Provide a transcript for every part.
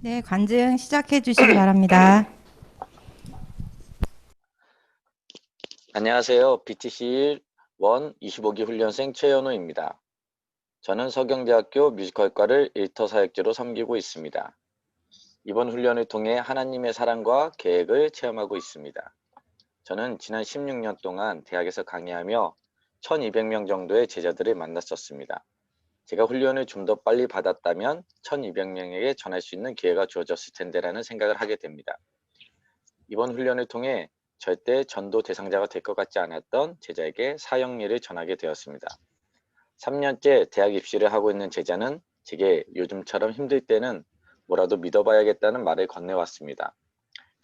네, 관증 시작해 주시기 바랍니다. 안녕하세요. BTC 1 25기 훈련생 최현우입니다. 저는 서경대학교 뮤지컬과를 일터 사역자로 섬기고 있습니다. 이번 훈련을 통해 하나님의 사랑과 계획을 체험하고 있습니다. 저는 지난 16년 동안 대학에서 강의하며 1200명 정도의 제자들을 만났었습니다. 제가 훈련을 좀 더 빨리 받았다면 1200명에게 전할 수 있는 기회가 주어졌을 텐데라는 생각을 하게 됩니다. 이번 훈련을 통해 절대 전도 대상자가 될 것 같지 않았던 제자에게 사형리를 전하게 되었습니다. 3년째 대학 입시를 하고 있는 제자는 제게 요즘처럼 힘들 때는 뭐라도 믿어봐야겠다는 말을 건네왔습니다.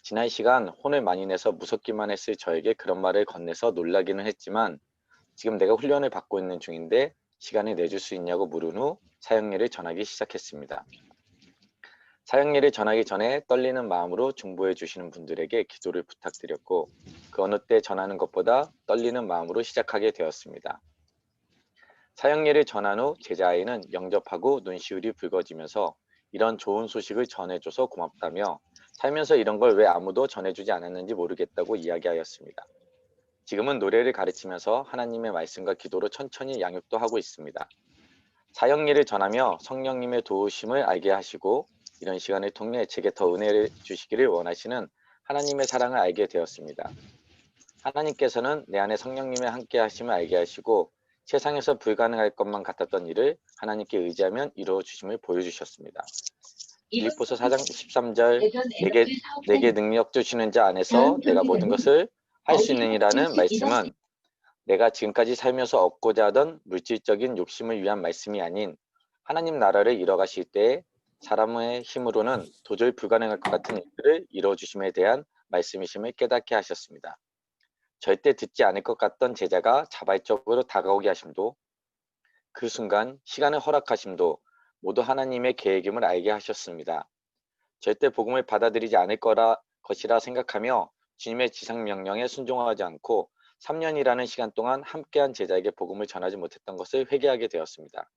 지난 시간 혼을 많이 내서 무섭기만 했을 저에게 그런 말을 건네서 놀라기는 했지만 지금 내가 훈련을 받고 있는 중인데 시간을 내줄 수 있냐고 물은 후 사형리를 전하기 시작했습니다. 사형리를 전하기 전에 떨리는 마음으로 중보해 주시는 분들에게 기도를 부탁드렸고 그 어느 때 전하는 것보다 떨리는 마음으로 시작하게 되었습니다. 사형리를 전한 후 제자아이는 영접하고 눈시울이 붉어지면서 이런 좋은 소식을 전해줘서 고맙다며 살면서 이런 걸 왜 아무도 전해주지 않았는지 모르겠다고 이야기하였습니다. 지금은 노래를 가르치면서 하나님의 말씀과 기도로 천천히 양육도 하고 있습니다. 사형리를 전하며 성령님의 도우심을 알게 하시고 이런 시간을 통해 제게 더 은혜를 주시기를 원하시는 하나님의 사랑을 알게 되었습니다. 하나님께서는 내 안에 성령님의 함께 하심을 알게 하시고 세상에서 불가능할 것만 같았던 일을 하나님께 의지하면 이루어 주심을 보여주셨습니다. 빌립보서 4장 13절 내게 능력 주시는 자 안에서 내가 모든 것을 할 수 있느니라는 말씀은 내가 지금까지 살면서 얻고자 하던 물질적인 욕심을 위한 말씀이 아닌 하나님 나라를 이뤄가실 때에 사람의 힘으로는 도저히 불가능할 것 같은 일들을 이루어주심에 대한 말씀이심을 깨닫게 하셨습니다. 절대 듣지 않을 것 같던 제자가 자발적으로 다가오게 하심도 그 순간 시간을 허락하심도 모두 하나님의 계획임을 알게 하셨습니다. 절대 복음을 받아들이지 않을 것이라 생각하며 주님의 지상명령에 순종하지 않고 3년이라는 시간 동안 함께한 제자에게 복음을 전하지 못했던 것을 회개하게 되었습니다.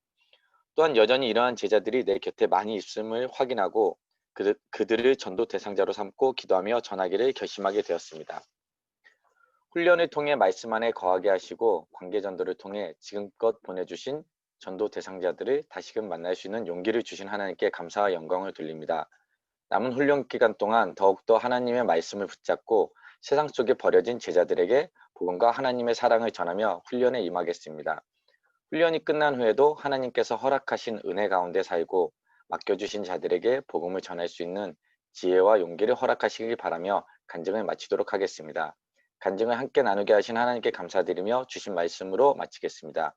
또한 여전히 이러한 제자들이 내 곁에 많이 있음을 확인하고 그들을 전도 대상자로 삼고 기도하며 전하기를 결심하게 되었습니다. 훈련을 통해 말씀 안에 거하게 하시고 관계전도를 통해 지금껏 보내주신 전도 대상자들을 다시금 만날 수 있는 용기를 주신 하나님께 감사와 영광을 돌립니다. 남은 훈련 기간 동안 더욱더 하나님의 말씀을 붙잡고 세상 속에 버려진 제자들에게 복음과 하나님의 사랑을 전하며 훈련에 임하겠습니다. 훈련이 끝난 후에도 하나님께서 허락하신 은혜 가운데 살고 맡겨주신 자들에게 복음을 전할 수 있는 지혜와 용기를 허락하시길 바라며 간증을 마치도록 하겠습니다. 간증을 함께 나누게 하신 하나님께 감사드리며 주신 말씀으로 마치겠습니다.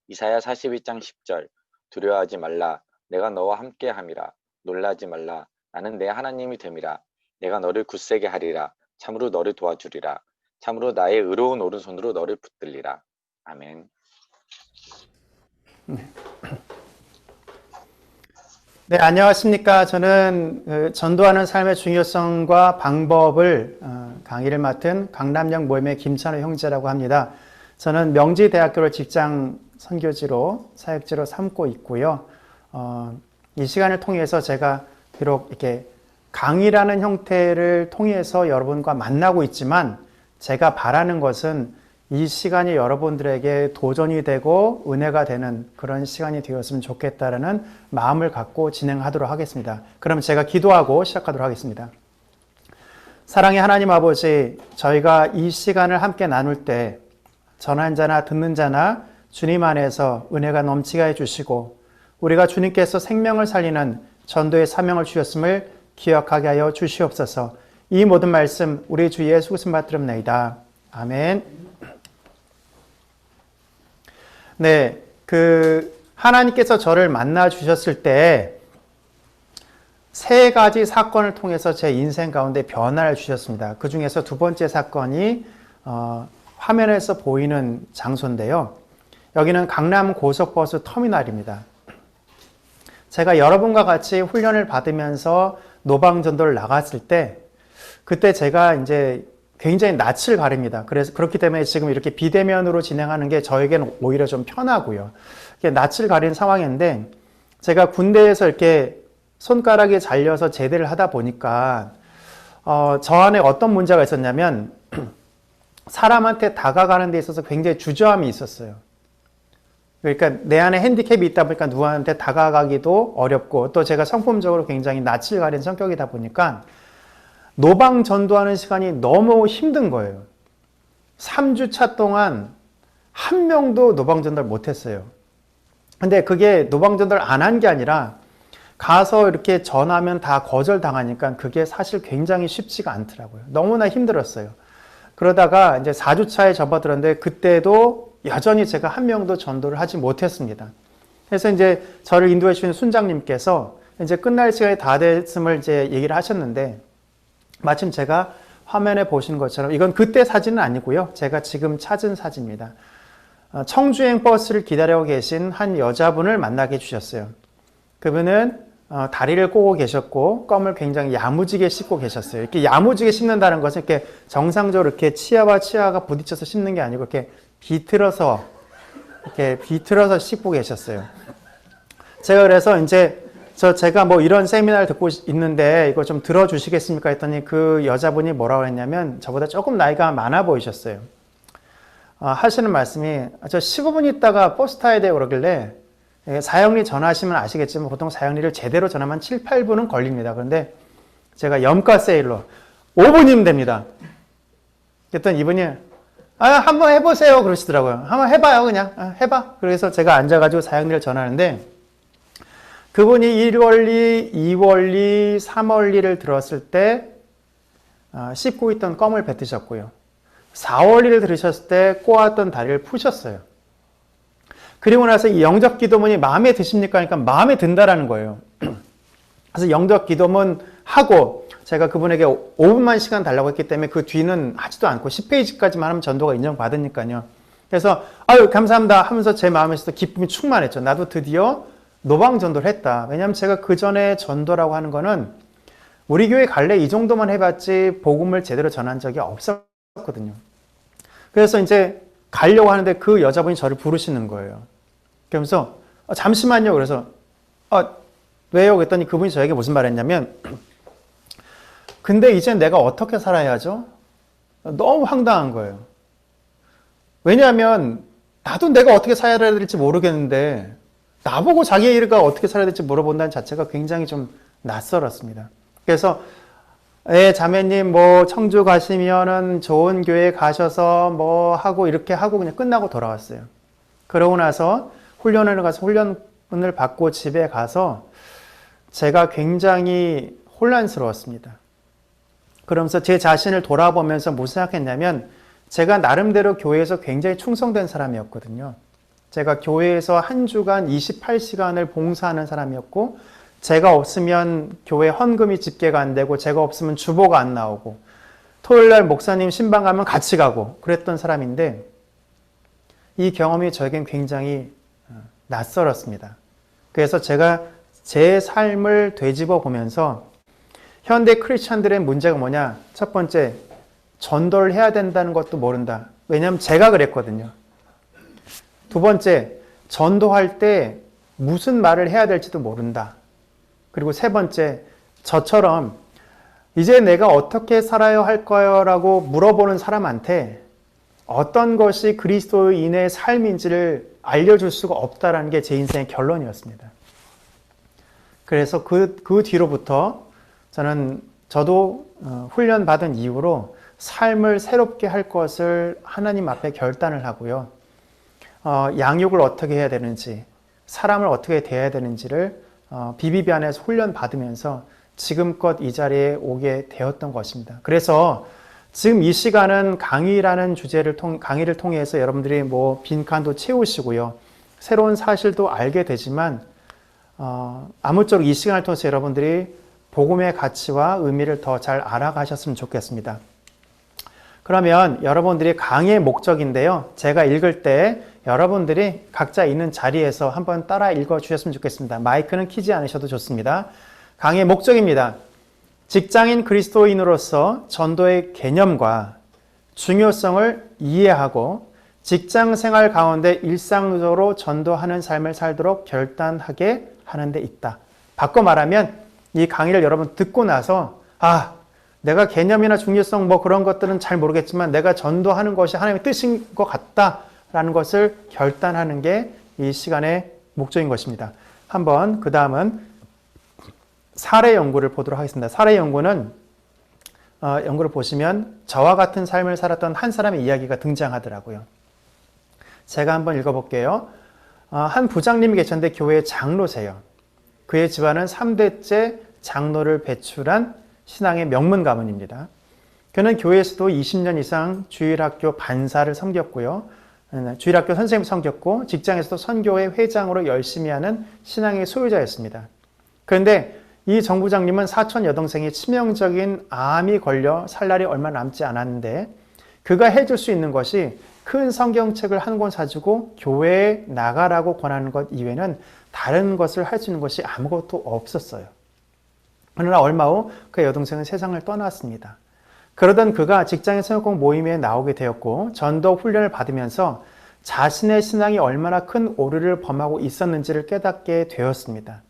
이사야 41장 10절 두려워하지 말라 내가 너와 함께 함이라 놀라지 말라 나는 내 하나님이 됨이라 내가 너를 굳세게 하리라 참으로 너를 도와주리라 참으로 나의 의로운 오른손으로 너를 붙들리라. 아멘. 네, 안녕하십니까. 저는 전도하는 삶의 중요성과 방법을 강의를 맡은 강남역 모임의 김찬호 형제라고 합니다. 저는 명지대학교를 직장 선교지로 사역지로 삼고 있고요. 이 시간을 통해서 제가 비록 이렇게 강의라는 형태를 통해서 여러분과 만나고 있지만 제가 바라는 것은 이 시간이 여러분들에게 도전이 되고 은혜가 되는 그런 시간이 되었으면 좋겠다라는 마음을 갖고 진행하도록 하겠습니다. 그럼 제가 기도하고 시작하도록 하겠습니다. 사랑의 하나님 아버지, 저희가 이 시간을 함께 나눌 때 전한 자나 듣는 자나 주님 안에서 은혜가 넘치게 해주시고 우리가 주님께서 생명을 살리는 전도의 사명을 주셨음을 기억하게 하여 주시옵소서. 이 모든 말씀 우리 주 예수 그리스도 받들옵나이다. 아멘. 네, 하나님께서 저를 만나 주셨을 때 세 가지 사건을 통해서 제 인생 가운데 변화를 주셨습니다. 그 중에서 두 번째 사건이 화면에서 보이는 장소인데요. 여기는 강남 고속버스 터미널입니다. 제가 여러분과 같이 훈련을 받으면서 노방전도를 나갔을 때 그때 제가 이제 굉장히 낯을 가립니다. 그래서 그렇기 때문에 지금 이렇게 비대면으로 진행하는 게 저에게는 오히려 좀 편하고요. 낯을 가린 상황인데 제가 군대에서 이렇게 손가락이 잘려서 제대를 하다 보니까 저 안에 어떤 문제가 있었냐면 사람한테 다가가는 데 있어서 굉장히 주저함이 있었어요. 그러니까 내 안에 핸디캡이 있다 보니까 누구한테 다가가기도 어렵고 또 제가 성품적으로 굉장히 낯을 가린 성격이다 보니까 노방 전도하는 시간이 너무 힘든 거예요. 3주차 동안 한 명도 노방 전도를 못했어요. 근데 그게 노방 전도를 안 한 게 아니라 가서 이렇게 전하면 다 거절당하니까 그게 사실 굉장히 쉽지가 않더라고요. 너무나 힘들었어요. 그러다가 이제 4주차에 접어들었는데 그때도 여전히 제가 한 명도 전도를 하지 못했습니다. 그래서 이제 저를 인도해 주신 순장님께서 이제 끝날 시간이 다 됐음을 이제 얘기를 하셨는데 마침 제가 화면에 보시는 것처럼 이건 그때 사진은 아니고요. 제가 지금 찾은 사진입니다. 청주행 버스를 기다리고 계신 한 여자분을 만나게 해주셨어요. 그분은 다리를 꼬고 계셨고 껌을 굉장히 야무지게 씹고 계셨어요. 이렇게 야무지게 씹는다는 것은 이렇게 정상적으로 이렇게 치아와 치아가 부딪혀서 씹는 게 아니고 이렇게 비틀어서 씹고 계셨어요. 제가 그래서 이제 제가 뭐 이런 세미나를 듣고 있는데 이거 좀 들어주시겠습니까? 했더니 그 여자분이 뭐라고 했냐면 저보다 조금 나이가 많아 보이셨어요. 하시는 말씀이 저 15분 있다가 버스 타야 돼요 그러길래 사형리 전화하시면 아시겠지만 보통 사형리를 제대로 전하면 7, 8분은 걸립니다. 그런데 제가 염가 세일로 5분이면 됩니다. 그랬더니 이분이 한번 해보세요 그러시더라고요. 한번 해봐요 그냥 해봐. 그래서 제가 앉아가지고 사형리를 전하는데 그분이 1원리, 2원리, 3원리를 들었을 때 씹고 있던 껌을 뱉으셨고요. 4원리를 들으셨을 때 꼬았던 다리를 푸셨어요. 그리고 나서 이 영접 기도문이 마음에 드십니까? 하니까 마음에 든다라는 거예요. 그래서 영접 기도문 하고 제가 그분에게 5분만 시간 달라고 했기 때문에 그 뒤는 하지도 않고 10페이지까지만 하면 전도가 인정받으니까요. 그래서 아유 감사합니다 하면서 제 마음에서도 기쁨이 충만했죠. 나도 드디어 노방 전도를 했다. 왜냐하면 제가 그 전에 전도라고 하는 거는 우리 교회 갈래 이 정도만 해봤지 복음을 제대로 전한 적이 없었거든요. 그래서 이제 가려고 하는데 그 여자분이 저를 부르시는 거예요. 그러면서 잠시만요. 그래서 왜요? 그랬더니 그분이 저에게 무슨 말을 했냐면 근데 이제 내가 어떻게 살아야 하죠? 너무 황당한 거예요. 왜냐하면 나도 내가 어떻게 살아야 될지 모르겠는데 나보고 자기 일가 어떻게 살아야 될지 물어본다는 자체가 굉장히 좀 낯설었습니다. 그래서 자매님 뭐 청주 가시면은 좋은 교회 가셔서 뭐 하고 이렇게 하고 그냥 끝나고 돌아왔어요. 그러고 나서 훈련을 가서 훈련을 받고 집에 가서 제가 굉장히 혼란스러웠습니다. 그러면서 제 자신을 돌아보면서 무슨 생각했냐면 제가 나름대로 교회에서 굉장히 충성된 사람이었거든요. 제가 교회에서 한 주간 28시간을 봉사하는 사람이었고 제가 없으면 교회 헌금이 집계가 안 되고 제가 없으면 주보가 안 나오고 토요일날 목사님 신방 가면 같이 가고 그랬던 사람인데 이 경험이 저에겐 굉장히 낯설었습니다. 그래서 제가 제 삶을 되짚어 보면서 현대 크리스찬들의 문제가 뭐냐? 첫 번째, 전도를 해야 된다는 것도 모른다. 왜냐하면 제가 그랬거든요. 두 번째, 전도할 때 무슨 말을 해야 될지도 모른다. 그리고 세 번째, 저처럼 이제 내가 어떻게 살아야 할 거요? 라고 물어보는 사람한테 어떤 것이 그리스도인의 삶인지를 알려줄 수가 없다라는 게 제 인생의 결론이었습니다. 그래서 그 뒤로부터 저도 훈련받은 이후로 삶을 새롭게 할 것을 하나님 앞에 결단을 하고요. 양육을 어떻게 해야 되는지, 사람을 어떻게 대해야 되는지를 BBB 안에서 훈련받으면서 지금껏 이 자리에 오게 되었던 것입니다. 그래서 지금 이 시간은 강의를 통해서 여러분들이 뭐 빈칸도 채우시고요. 새로운 사실도 알게 되지만 아무쪼록 이 시간을 통해서 여러분들이 복음의 가치와 의미를 더 잘 알아가셨으면 좋겠습니다. 그러면 여러분들이 강의의 목적인데요. 제가 읽을 때 여러분들이 각자 있는 자리에서 한번 따라 읽어주셨으면 좋겠습니다. 마이크는 켜지 않으셔도 좋습니다. 강의의 목적입니다. 직장인 그리스도인으로서 전도의 개념과 중요성을 이해하고 직장 생활 가운데 일상적으로 전도하는 삶을 살도록 결단하게 하는 데 있다. 바꿔 말하면 이 강의를 여러분 듣고 나서 내가 개념이나 중요성 뭐 그런 것들은 잘 모르겠지만 내가 전도하는 것이 하나님의 뜻인 것 같다라는 것을 결단하는 게 이 시간의 목적인 것입니다. 한번 그 다음은 사례 연구를 보도록 하겠습니다. 사례 연구는 연구를 보시면 저와 같은 삶을 살았던 한 사람의 이야기가 등장하더라고요. 제가 한번 읽어볼게요. 한 부장님이 계셨는데 교회 장로세요. 그의 집안은 3대째 장로를 배출한 신앙의 명문 가문입니다. 그는 교회에서도 20년 이상 주일학교 반사를 섬겼고요. 주일학교 선생님을 섬겼고 직장에서도 선교회 회장으로 열심히 하는 신앙의 소유자였습니다. 그런데 이 정 부장님은 사촌 여동생이 치명적인 암이 걸려 살 날이 얼마 남지 않았는데 그가 해줄 수 있는 것이 큰 성경책을 한 권 사주고 교회에 나가라고 권하는 것 이외에는 다른 것을 할 수 있는 것이 아무것도 없었어요. 어느 날 얼마 후 그의 여동생은 세상을 떠났습니다. 그러던 그가 직장의 성역공 모임에 나오게 되었고 전도 훈련을 받으면서 자신의 신앙이 얼마나 큰 오류를 범하고 있었는지를 깨닫게 되었습니다.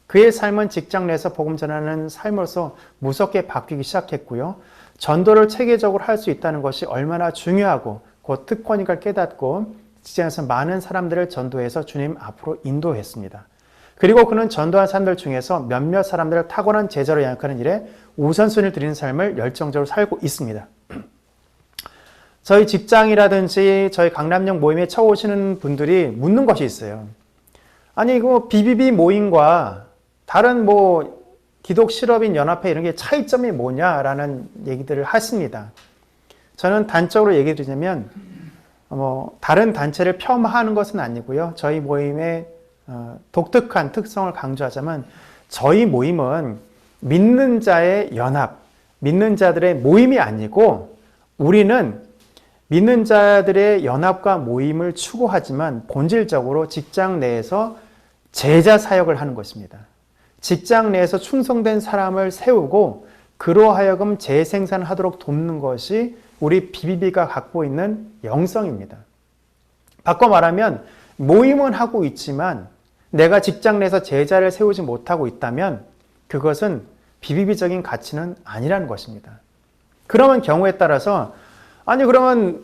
그의 삶은 직장 내에서 복음 전하는 삶으로서 무섭게 바뀌기 시작했고요. 전도를 체계적으로 할 수 있다는 것이 얼마나 중요하고 곧 특권인 걸 깨닫고 직장에서 많은 사람들을 전도해서 주님 앞으로 인도했습니다. 그리고 그는 전도한 사람들 중에서 몇몇 사람들을 탁월한 제자로 양육하는 일에 우선순위를 드리는 삶을 열정적으로 살고 있습니다. 저희 직장이라든지 저희 강남역 모임에 처음 오시는 분들이 묻는 것이 있어요. 아니 이거 BBB 모임과 다른 뭐 기독 실업인 연합회 이런 게 차이점이 뭐냐라는 얘기들을 하십니다. 저는 단적으로 얘기 드리자면 다른 단체를 폄하하는 것은 아니고요. 저희 모임의 독특한 특성을 강조하자면 저희 모임은 믿는 자의 연합, 믿는 자들의 모임이 아니고 우리는 믿는 자들의 연합과 모임을 추구하지만 본질적으로 직장 내에서 제자 사역을 하는 것입니다. 직장 내에서 충성된 사람을 세우고 그로 하여금 재생산하도록 돕는 것이 우리 BBB가 갖고 있는 영성입니다. 바꿔 말하면 모임은 하고 있지만 내가 직장 내에서 제자를 세우지 못하고 있다면 그것은 BBB적인 가치는 아니라는 것입니다. 그러면 경우에 따라서 그러면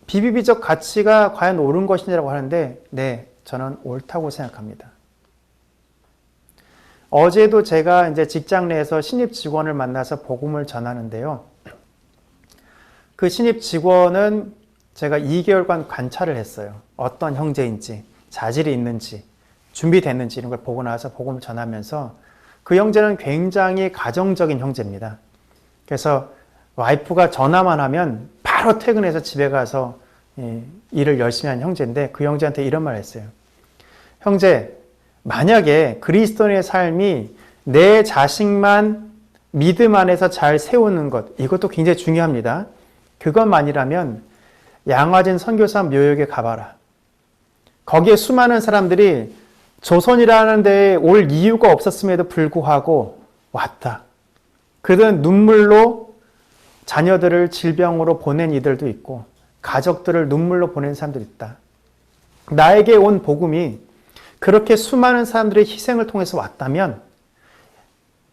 BBB적 가치가 과연 옳은 것이냐고 하는데 네, 저는 옳다고 생각합니다. 어제도 제가 이제 직장 내에서 신입 직원을 만나서 복음을 전하는데요. 그 신입 직원은 제가 2개월간 관찰을 했어요. 어떤 형제인지, 자질이 있는지, 준비됐는지 이런 걸 보고 나서 복음을 전하면서 그 형제는 굉장히 가정적인 형제입니다. 그래서 와이프가 전화만 하면 바로 퇴근해서 집에 가서 일을 열심히 하는 형제인데 그 형제한테 이런 말을 했어요. 형제, 만약에 그리스도인의 삶이 내 자식만 믿음 안에서 잘 세우는 것, 이것도 굉장히 중요합니다. 그것만이라면 양화진 선교사 묘역에 가봐라. 거기에 수많은 사람들이 조선이라는 데에 올 이유가 없었음에도 불구하고 왔다. 그들은 눈물로 자녀들을 질병으로 보낸 이들도 있고 가족들을 눈물로 보낸 사람들이 있다. 나에게 온 복음이 그렇게 수많은 사람들의 희생을 통해서 왔다면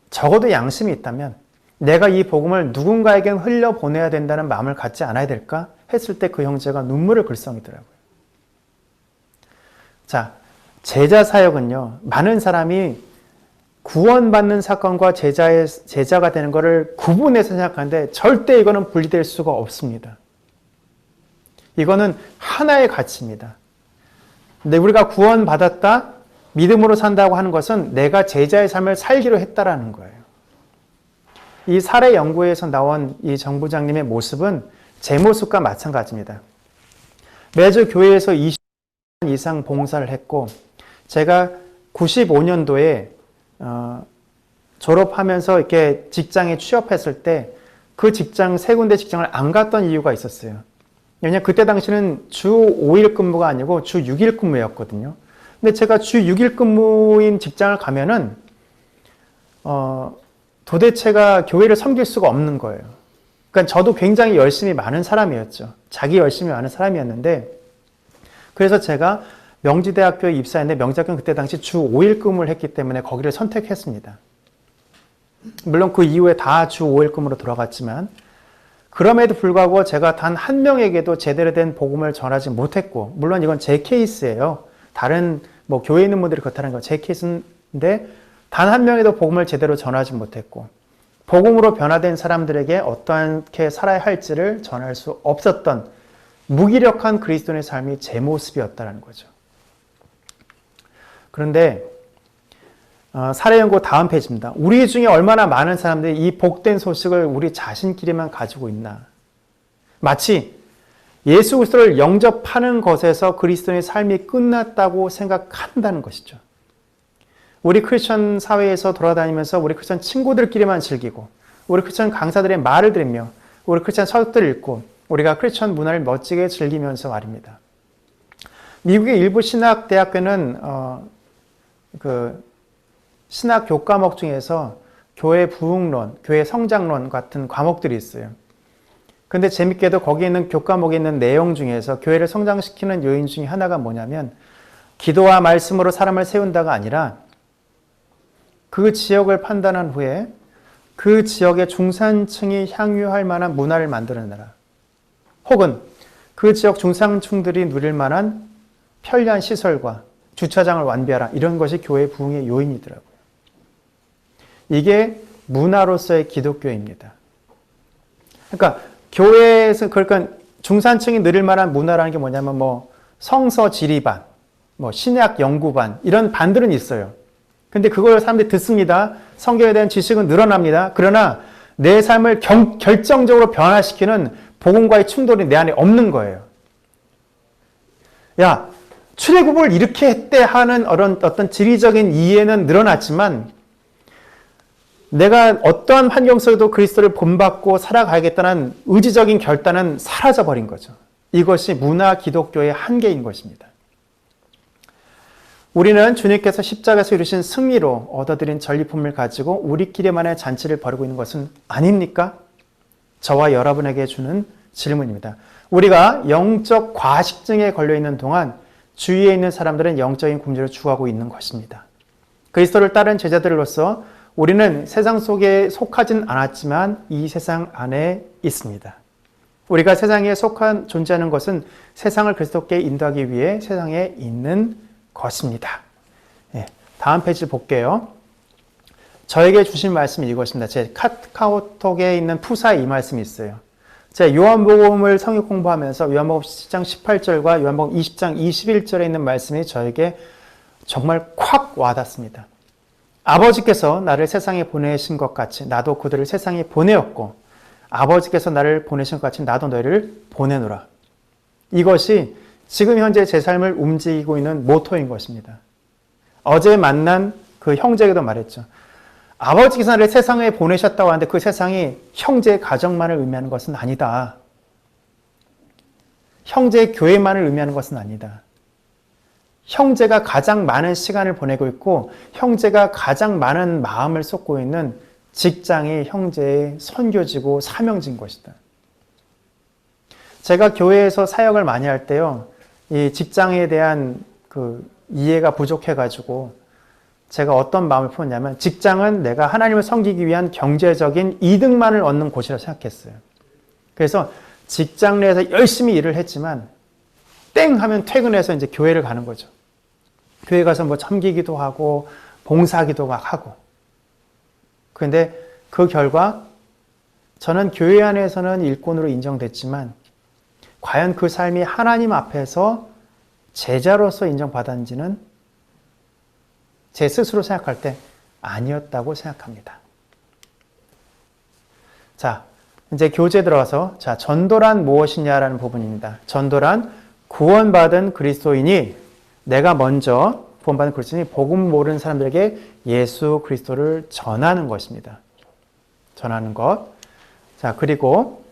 적어도 양심이 있다면 내가 이 복음을 누군가에겐 흘려보내야 된다는 마음을 갖지 않아야 될까? 했을 때 그 형제가 눈물을 글썽이더라고요. 자, 제자 사역은요. 많은 사람이 구원받는 사건과 제자가 되는 것을 구분해서 생각하는데 절대 이거는 분리될 수가 없습니다. 이거는 하나의 가치입니다. 근데 우리가 구원받았다, 믿음으로 산다고 하는 것은 내가 제자의 삶을 살기로 했다라는 거예요. 이 사례 연구에서 나온 이 정 부장님의 모습은 제 모습과 마찬가지입니다. 매주 교회에서 20년 이상 봉사를 했고 제가 95년도에 졸업하면서 이렇게 직장에 취업했을 때 그 직장 세 군데 직장을 안 갔던 이유가 있었어요. 왜냐하면 그때 당시는 주 5일 근무가 아니고 주 6일 근무였거든요. 근데 제가 주 6일 근무인 직장을 가면은 도대체가 교회를 섬길 수가 없는 거예요. 그러니까 저도 굉장히 열심히 많은 사람이었죠. 자기 열심히 많은 사람이었는데 그래서 제가 명지대학교에 입사했는데 명지대학교는 그때 당시 주 5일 근무를 했기 때문에 거기를 선택했습니다. 물론 그 이후에 다 주 5일금으로 돌아갔지만 그럼에도 불구하고 제가 단 한 명에게도 제대로 된 복음을 전하지 못했고, 물론 이건 제 케이스예요. 다른 뭐 교회에 있는 분들이 그렇다는 거 제 케이스인데 단 한 명에도 복음을 제대로 전하지 못했고 복음으로 변화된 사람들에게 어떻게 살아야 할지를 전할 수 없었던 무기력한 그리스도인의 삶이 제 모습이었다는 거죠. 그런데 사례연구 다음 페이지입니다. 우리 중에 얼마나 많은 사람들이 이 복된 소식을 우리 자신끼리만 가지고 있나. 마치 예수 그리스도를 영접하는 것에서 그리스도인의 삶이 끝났다고 생각한다는 것이죠. 우리 크리스천 사회에서 돌아다니면서 우리 크리스천 친구들끼리만 즐기고 우리 크리스천 강사들의 말을 들으며 우리 크리스천 서적들을 읽고 우리가 크리스천 문화를 멋지게 즐기면서 말입니다. 미국의 일부 신학대학교는 신학 교과목 중에서 교회 부흥론, 교회 성장론 같은 과목들이 있어요. 근데 재밌게도 거기에 있는 교과목에 있는 내용 중에서 교회를 성장시키는 요인 중에 하나가 뭐냐면 기도와 말씀으로 사람을 세운다가 아니라 그 지역을 판단한 후에 그 지역의 중산층이 향유할 만한 문화를 만들어내라. 혹은 그 지역 중산층들이 누릴 만한 편리한 시설과 주차장을 완비하라. 이런 것이 교회 부흥의 요인이더라고요. 이게 문화로서의 기독교입니다. 그러니까 교회에서 그러니까 중산층이 누릴 만한 문화라는 게 뭐냐면 뭐 성서 지리반, 뭐 신약 연구반 이런 반들은 있어요. 근데 그걸 사람들이 듣습니다. 성경에 대한 지식은 늘어납니다. 그러나 내 삶을 결정적으로 변화시키는 복음과의 충돌이 내 안에 없는 거예요. 야, 출애굽을 이렇게 했대 하는 어떤 지리적인 이해는 늘어났지만 내가 어떠한 환경 속에도 그리스도를 본받고 살아가야겠다는 의지적인 결단은 사라져버린 거죠. 이것이 문화 기독교의 한계인 것입니다. 우리는 주님께서 십자가에서 이루신 승리로 얻어들인 전리품을 가지고 우리끼리만의 잔치를 벌이고 있는 것은 아닙니까? 저와 여러분에게 주는 질문입니다. 우리가 영적 과식증에 걸려있는 동안 주위에 있는 사람들은 영적인 굶주림을 추구하고 있는 것입니다. 그리스도를 따른 제자들로서 우리는 세상 속에 속하진 않았지만 이 세상 안에 있습니다. 우리가 세상에 존재하는 것은 세상을 그리스도께 인도하기 위해 세상에 있는 것입니다. 다음 페이지 볼게요. 저에게 주신 말씀이 이것입니다. 제 카카오톡에 있는 푸사에 이 말씀이 있어요. 제가 요한복음을 성역 공부하면서 요한복음 10장 18절과 요한복음 20장 21절에 있는 말씀이 저에게 정말 콱 와닿습니다. 아버지께서 나를 세상에 보내신 것 같이 나도 그들을 세상에 보내었고 아버지께서 나를 보내신 것 같이 나도 너희를 보내노라. 이것이 지금 현재 제 삶을 움직이고 있는 모토인 것입니다. 어제 만난 그 형제에게도 말했죠. 아버지께서 나를 세상에 보내셨다고 하는데 그 세상이 형제의 가정만을 의미하는 것은 아니다. 형제의 교회만을 의미하는 것은 아니다. 형제가 가장 많은 시간을 보내고 있고 형제가 가장 많은 마음을 쏟고 있는 직장이 형제의 선교지고 사명지인 것이다. 제가 교회에서 사역을 많이 할 때요. 이 직장에 대한 그 이해가 부족해가지고 제가 어떤 마음을 품었냐면 직장은 내가 하나님을 섬기기 위한 경제적인 이득만을 얻는 곳이라고 생각했어요. 그래서 직장 내에서 열심히 일을 했지만 땡 하면 퇴근해서 이제 교회를 가는 거죠. 교회 가서 뭐 섬기기도 하고 봉사기도 막 하고. 그런데 그 결과 저는 교회 안에서는 일꾼으로 인정됐지만 과연 그 삶이 하나님 앞에서 제자로서 인정받았는지는 제 스스로 생각할 때 아니었다고 생각합니다. 자, 이제 교재 들어가서 자, 전도란 무엇이냐라는 부분입니다. 전도란 구원받은 그리스도인이 내가 먼저 구원받은 그리스도인이 복음 모르는 사람들에게 예수 그리스도를 전하는 것입니다. 전하는 것. 자, 그리고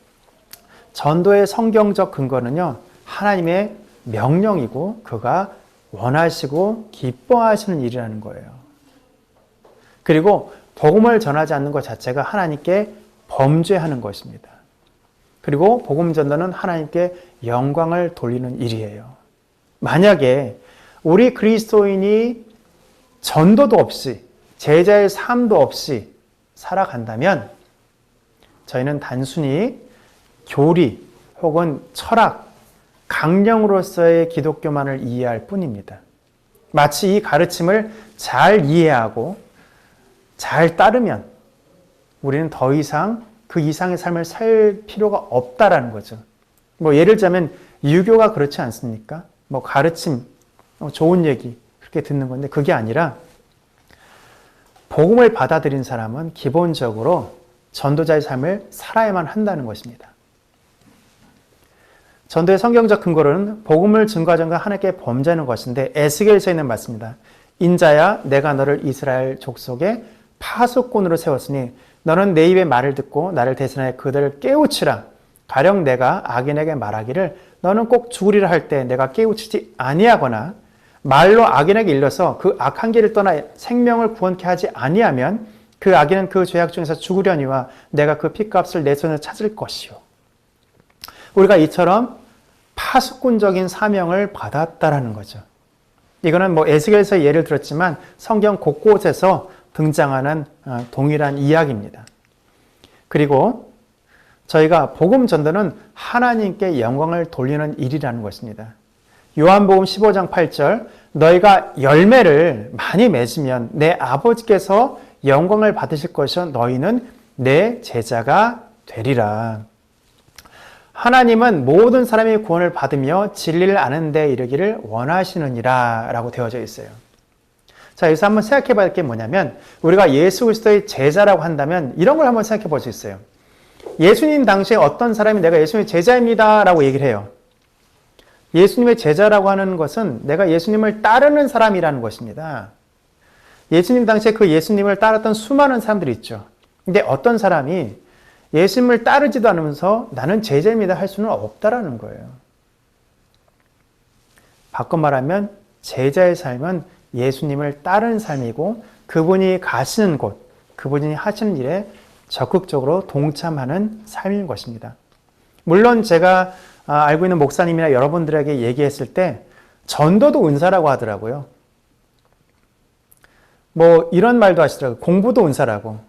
전도의 성경적 근거는요. 하나님의 명령이고 그가 원하시고 기뻐하시는 일이라는 거예요. 그리고 복음을 전하지 않는 것 자체가 하나님께 범죄하는 것입니다. 그리고 복음 전도는 하나님께 영광을 돌리는 일이에요. 만약에 우리 그리스도인이 전도도 없이 제자의 삶도 없이 살아간다면 저희는 단순히 교리 혹은 철학, 강령으로서의 기독교만을 이해할 뿐입니다. 마치 이 가르침을 잘 이해하고 잘 따르면 우리는 더 이상 그 이상의 삶을 살 필요가 없다라는 거죠. 뭐 예를 들자면 유교가 그렇지 않습니까? 뭐 가르침, 좋은 얘기 그렇게 듣는 건데 그게 아니라 복음을 받아들인 사람은 기본적으로 전도자의 삶을 살아야만 한다는 것입니다. 전도의 성경적 근거로는 복음을 증거하전과 하나님께 범죄하는 것인데 에스겔서에 있는 말씀입니다. 인자야 내가 너를 이스라엘 족속의 파수꾼으로 세웠으니 너는 내 입의 말을 듣고 나를 대신하여 그들을 깨우치라. 가령 내가 악인에게 말하기를 너는 꼭 죽으리라 할 때 내가 깨우치지 아니하거나 말로 악인에게 일러서 그 악한 길을 떠나 생명을 구원케 하지 아니하면 그 악인은 그 죄악 중에서 죽으려니와 내가 그 핏값을 내 손에 찾을 것이요. 우리가 이처럼 파수꾼적인 사명을 받았다라는 거죠. 이거는 뭐 에스겔서의 예를 들었지만 성경 곳곳에서 등장하는 동일한 이야기입니다. 그리고 저희가 복음 전도는 하나님께 영광을 돌리는 일이라는 것입니다. 요한복음 15장 8절 너희가 열매를 많이 맺으면 내 아버지께서 영광을 받으실 것이요 너희는 내 제자가 되리라. 하나님은 모든 사람이 구원을 받으며 진리를 아는 데 이르기를 원하시느니라 라고 되어져 있어요. 자, 여기서 한번 생각해 봐야 할 게 뭐냐면 우리가 예수 그리스도의 제자라고 한다면 이런 걸 한번 생각해 볼 수 있어요. 예수님 당시에 어떤 사람이 내가 예수님의 제자입니다 라고 얘기를 해요. 예수님의 제자라고 하는 것은 내가 예수님을 따르는 사람이라는 것입니다. 예수님 당시에 그 예수님을 따랐던 수많은 사람들이 있죠. 근데 어떤 사람이 예수님을 따르지도 않으면서 나는 제자입니다 할 수는 없다라는 거예요. 바꿔 말하면 제자의 삶은 예수님을 따르는 삶이고 그분이 가시는 곳, 그분이 하시는 일에 적극적으로 동참하는 삶인 것입니다. 물론 제가 알고 있는 목사님이나 여러분들에게 얘기했을 때 전도도 은사라고 하더라고요. 뭐 이런 말도 하시더라고요. 공부도 은사라고.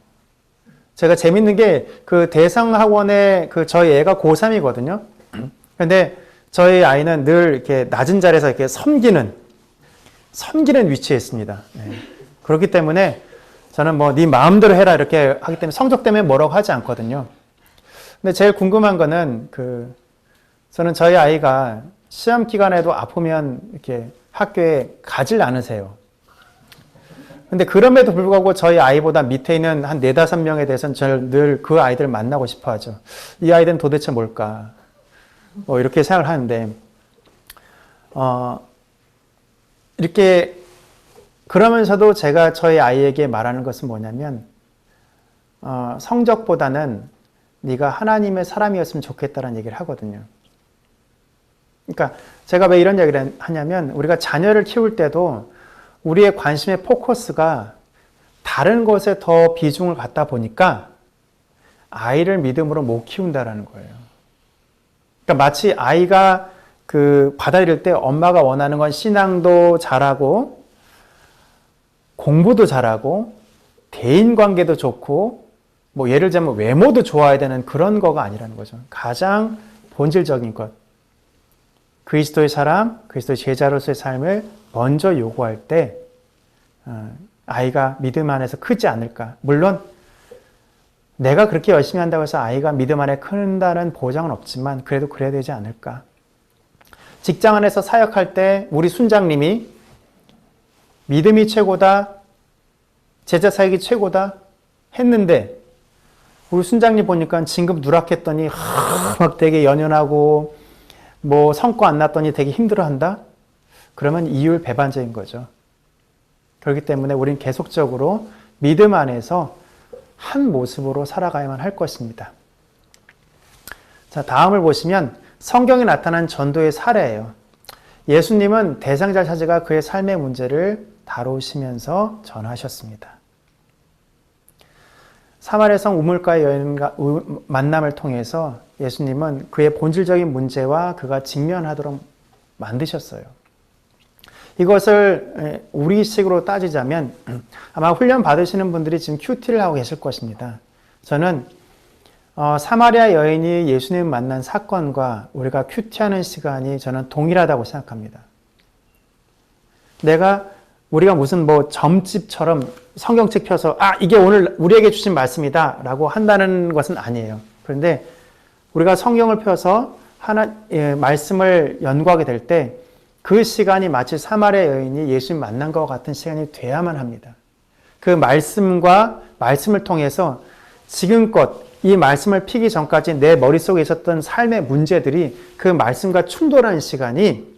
제가 재밌는 게 그 대상학원에 저희 애가 고3이거든요. 근데 저희 아이는 늘 이렇게 낮은 자리에서 이렇게 섬기는 위치에 있습니다. 네. 그렇기 때문에 저는 뭐 네 마음대로 해라 이렇게 하기 때문에 성적 때문에 뭐라고 하지 않거든요. 근데 제일 궁금한 거는 저는 저희 아이가 시험 기간에도 아프면 이렇게 학교에 가질 않으세요. 근데 그럼에도 불구하고 저희 아이보다 밑에 있는 한 4, 5명에 대해서는 저는 늘 그 아이들을 만나고 싶어 하죠. 이 아이들은 도대체 뭘까? 뭐 이렇게 생각을 하는데, 이렇게 그러면서도 제가 저희 아이에게 말하는 것은 뭐냐면, 성적보다는 네가 하나님의 사람이었으면 좋겠다라는 얘기를 하거든요. 그러니까 제가 왜 이런 얘기를 하냐면, 우리가 자녀를 키울 때도 우리의 관심의 포커스가 다른 것에 더 비중을 갖다 보니까 아이를 믿음으로 못 키운다라는 거예요. 그러니까 마치 아이가 받아들일 때 엄마가 원하는 건 신앙도 잘하고 공부도 잘하고 대인관계도 좋고 뭐 예를 들자면 외모도 좋아야 되는 그런 거가 아니라는 거죠. 가장 본질적인 것. 그리스도의 사람, 그리스도의 제자로서의 삶을 먼저 요구할 때 아이가 믿음 안에서 크지 않을까. 물론 내가 그렇게 열심히 한다고 해서 아이가 믿음 안에 큰다는 보장은 없지만 그래도 그래야 되지 않을까. 직장 안에서 사역할 때 우리 순장님이 믿음이 최고다, 제자 사역이 최고다 했는데 우리 순장님 보니까 진급 누락했더니 막 되게 연연하고 뭐 성과 안 났더니 되게 힘들어한다? 그러면 이율배반적인 거죠. 그렇기 때문에 우리는 계속적으로 믿음 안에서 한 모습으로 살아가야만 할 것입니다. 자, 다음을 보시면 성경에 나타난 전도의 사례예요. 예수님은 대상자 찾아가 그의 삶의 문제를 다루시면서 전하셨습니다. 사마리아 성 우물가의 여인과 만남을 통해서 예수님은 그의 본질적인 문제와 그가 직면하도록 만드셨어요. 이것을 우리식으로 따지자면 아마 훈련 받으시는 분들이 지금 큐티를 하고 계실 것입니다. 저는 사마리아 여인이 예수님 만난 사건과 우리가 큐티하는 시간이 저는 동일하다고 생각합니다. 우리가 무슨 점집처럼 성경책 펴서 이게 오늘 우리에게 주신 말씀이다 라고 한다는 것은 아니에요. 그런데 우리가 성경을 펴서 말씀을 연구하게 될 때 그 시간이 마치 사마리아 여인이 예수님 만난 것과 같은 시간이 돼야만 합니다. 그 말씀을 통해서 지금껏 이 말씀을 피기 전까지 내 머릿속에 있었던 삶의 문제들이 그 말씀과 충돌하는 시간이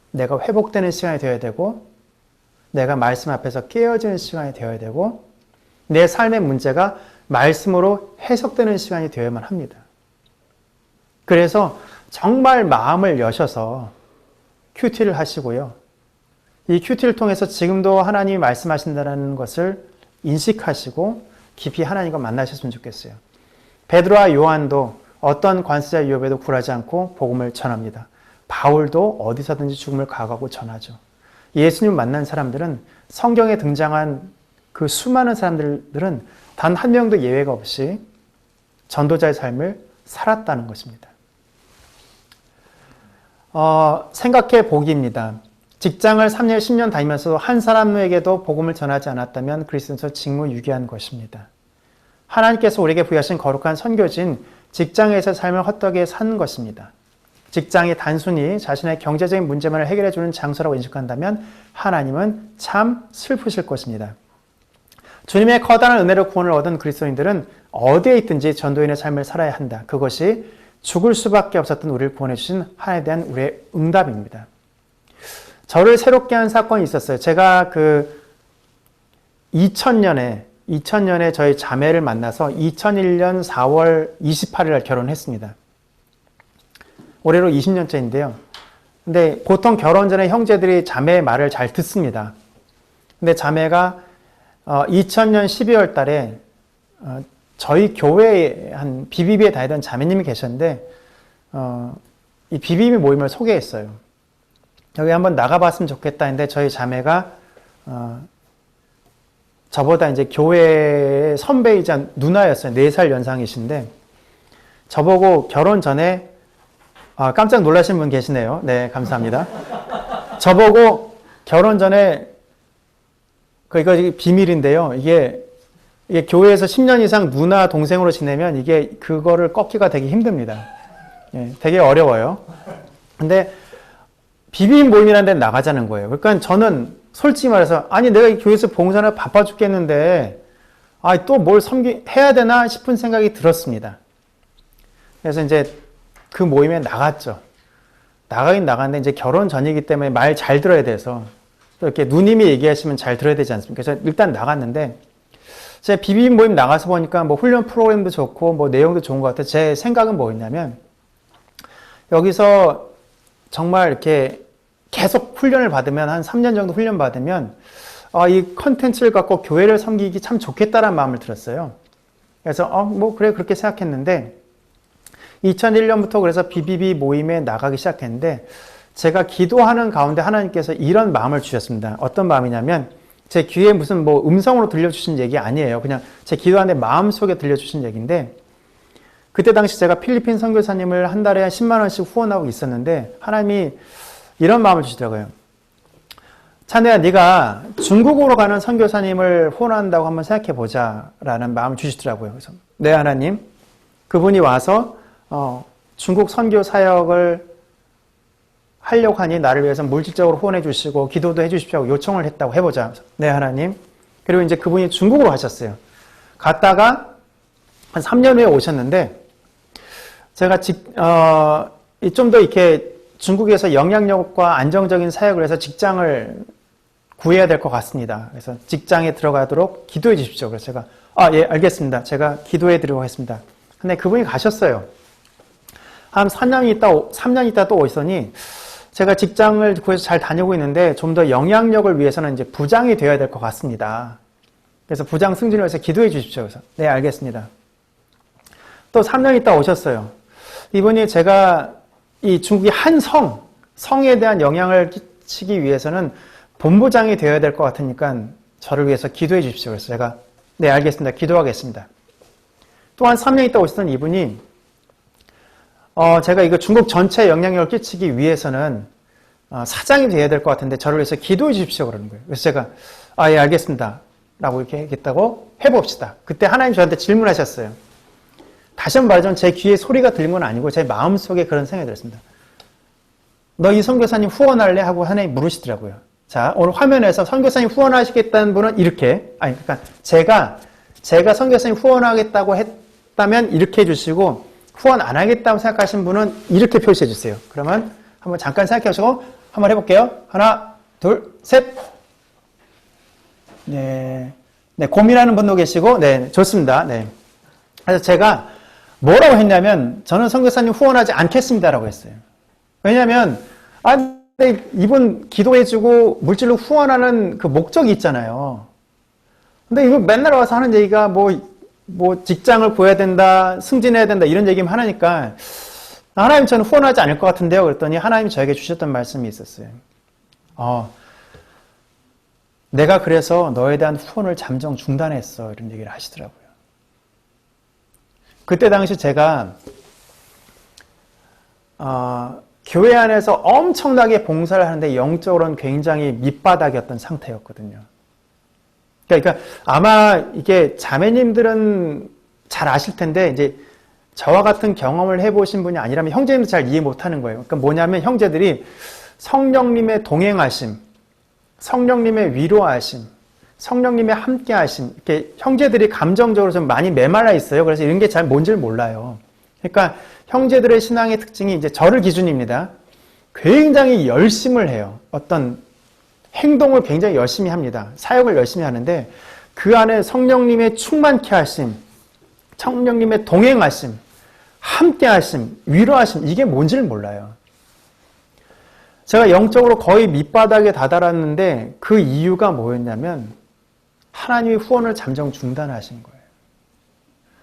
내가 회복되는 시간이 되어야 되고 내가 말씀 앞에서 깨어지는 시간이 되어야 되고 내 삶의 문제가 말씀으로 해석되는 시간이 되어야만 합니다. 그래서 정말 마음을 여셔서 큐티를 하시고요. 이 큐티를 통해서 지금도 하나님이 말씀하신다는 것을 인식하시고 깊이 하나님과 만나셨으면 좋겠어요. 베드로와 요한도 어떤 관세자 유업에도 굴하지 않고 복음을 전합니다. 바울도 어디서든지 죽음을 각오하고 전하죠. 예수님 만난 사람들은 성경에 등장한 그 수많은 사람들은 단 한 명도 예외가 없이 전도자의 삶을 살았다는 것입니다. 생각해 보기입니다. 직장을 3년, 10년 다니면서도 한 사람에게도 복음을 전하지 않았다면 그리스도인으로서 직무유기한 것입니다. 하나님께서 우리에게 부여하신 거룩한 선교지인 직장에서의 삶을 헛되게 산 것입니다. 직장이 단순히 자신의 경제적인 문제만을 해결해 주는 장소라고 인식한다면 하나님은 참 슬프실 것입니다. 주님의 커다란 은혜로 구원을 얻은 그리스도인들은 어디에 있든지 전도인의 삶을 살아야 한다. 그것이 죽을 수밖에 없었던 우리를 구원해 주신 하나님에 대한 우리의 응답입니다. 저를 새롭게 한 사건이 있었어요. 제가 2000년에 저희 자매를 만나서 2001년 4월 28일 날 결혼했습니다. 올해로 20년째인데요. 근데 보통 결혼 전에 형제들이 자매의 말을 잘 듣습니다. 근데 자매가 2000년 12월 달에 저희 교회에 한 BBB에 다니던 자매님이 계셨는데 이 BBB 모임을 소개했어요. 여기 한번 나가봤으면 좋겠다 했는데 저희 자매가 저보다 이제 교회 선배이자 누나였어요. 4살 연상이신데 저보고 결혼 전에 깜짝 놀라신 분 계시네요. 네, 감사합니다. 저보고 결혼 전에 이거 비밀인데요. 이게 교회에서 10년 이상 누나 동생으로 지내면 이게 그거를 꺾기가 되게 힘듭니다. 예, 되게 어려워요. 근데 비빔 모임이라는 데 나가자는 거예요. 그러니까 저는 솔직히 말해서 내가 이 교회에서 봉사를 바빠 죽겠는데 또 뭘 해야 되나 싶은 생각이 들었습니다. 그래서 이제 그 모임에 나갔죠. 나가긴 나갔는데 이제 결혼 전이기 때문에 말 잘 들어야 돼서 또 이렇게 누님이 얘기하시면 잘 들어야 되지 않습니까? 그래서 일단 나갔는데 제가 비빔 모임 나가서 보니까 훈련 프로그램도 좋고 내용도 좋은 것 같아요. 제 생각은 뭐였냐면 여기서 정말 이렇게 계속 훈련을 받으면 한 3년 정도 훈련 받으면 이 컨텐츠를 갖고 교회를 섬기기 참 좋겠다라는 마음을 들었어요. 그래서 그래 그렇게 생각했는데 2001년부터 그래서 BBB 모임에 나가기 시작했는데 제가 기도하는 가운데 하나님께서 이런 마음을 주셨습니다. 어떤 마음이냐면 제 귀에 무슨 음성으로 들려주신 얘기 아니에요. 그냥 제 기도하는데 마음속에 들려주신 얘기인데 그때 당시 제가 필리핀 선교사님을 한 달에 10만 원씩 후원하고 있었는데 하나님이 이런 마음을 주시더라고요. 찬우야, 네가 중국으로 가는 선교사님을 후원한다고 한번 생각해 보자라는 마음을 주시더라고요. 그래서 네, 하나님. 그분이 와서 중국 선교 사역을 하려고 하니 나를 위해서 물질적으로 후원해 주시고 기도도 해 주십시오 하고 요청을 했다고 해보자. 네, 하나님. 그리고 이제 그분이 중국으로 가셨어요. 갔다가 한 3년 후에 오셨는데 제가 좀 더 이렇게 중국에서 영향력과 안정적인 사역을 해서 직장을 구해야 될 것 같습니다. 그래서 직장에 들어가도록 기도해 주십시오. 그래서 제가 예, 알겠습니다. 제가 기도해 드리도록 하겠습니다. 근데 그분이 가셨어요. 한 3년 있다 또 오시더니 제가 직장을 구해서 잘 다니고 있는데 좀 더 영향력을 위해서는 이제 부장이 되어야 될 것 같습니다. 그래서 부장 승진을 위해서 기도해 주십시오. 그래서 네, 알겠습니다. 또 3년 있다 오셨어요. 이분이 제가 이 중국의 한 성, 성에 대한 영향을 끼치기 위해서는 본부장이 되어야 될 것 같으니까 저를 위해서 기도해 주십시오. 그래서 제가 네, 알겠습니다. 기도하겠습니다. 또한 3년 있다 오시던 이분이 제가 이거 중국 전체에 영향력을 끼치기 위해서는 사장이 되어야 될 것 같은데 저를 위해서 기도해 주십시오. 그러는 거예요. 그래서 제가 예, 알겠습니다. 라고 이렇게 하겠다고 해봅시다. 그때 하나님 저한테 질문하셨어요. 다시 한번 말하자면 제 귀에 소리가 들린 건 아니고 제 마음속에 그런 생각이 들었습니다. 너 이 선교사님 후원할래? 하고 하나님 물으시더라고요. 자, 오늘 화면에서 선교사님 후원하시겠다는 분은 이렇게, 그러니까 제가 선교사님 후원하겠다고 했다면 이렇게 해주시고, 후원 안 하겠다고 생각하신 분은 이렇게 표시해 주세요. 그러면 한번 잠깐 생각해 보시고 한번 해볼게요. 하나, 둘, 셋. 네, 고민하는 분도 계시고, 네, 좋습니다. 네. 그래서 제가 뭐라고 했냐면, 저는 선교사님 후원하지 않겠습니다라고 했어요. 왜냐하면, 근데 이분 기도해주고 물질로 후원하는 그 목적이 있잖아요. 근데 이거 맨날 와서 하는 얘기가 뭐 직장을 구해야 된다, 승진해야 된다, 이런 얘기만 하니까, 하나님 저는 후원하지 않을 것 같은데요. 그랬더니 하나님이 저에게 주셨던 말씀이 있었어요. 내가 그래서 너에 대한 후원을 잠정 중단했어. 이런 얘기를 하시더라고요. 그때 당시 제가 교회 안에서 엄청나게 봉사를 하는데 영적으로는 굉장히 밑바닥이었던 상태였거든요. 그러니까 아마 이게 자매님들은 잘 아실 텐데 이제 저와 같은 경험을 해보신 분이 아니라면 형제님도 잘 이해 못하는 거예요. 그러니까 뭐냐면 형제들이 성령님의 동행하심, 성령님의 위로하심, 성령님의 함께하심, 이렇게 형제들이 감정적으로 좀 많이 메말라 있어요. 그래서 이런 게 잘 뭔지를 몰라요. 그러니까 형제들의 신앙의 특징이 이제 저를 기준입니다. 굉장히 열심을 해요. 어떤 행동을 굉장히 열심히 합니다. 사역을 열심히 하는데 그 안에 성령님의 충만케 하심, 성령님의 동행하심, 함께하심, 위로하심, 이게 뭔지를 몰라요. 제가 영적으로 거의 밑바닥에 다다랐는데 그 이유가 뭐였냐면 하나님이 후원을 잠정 중단하신 거예요.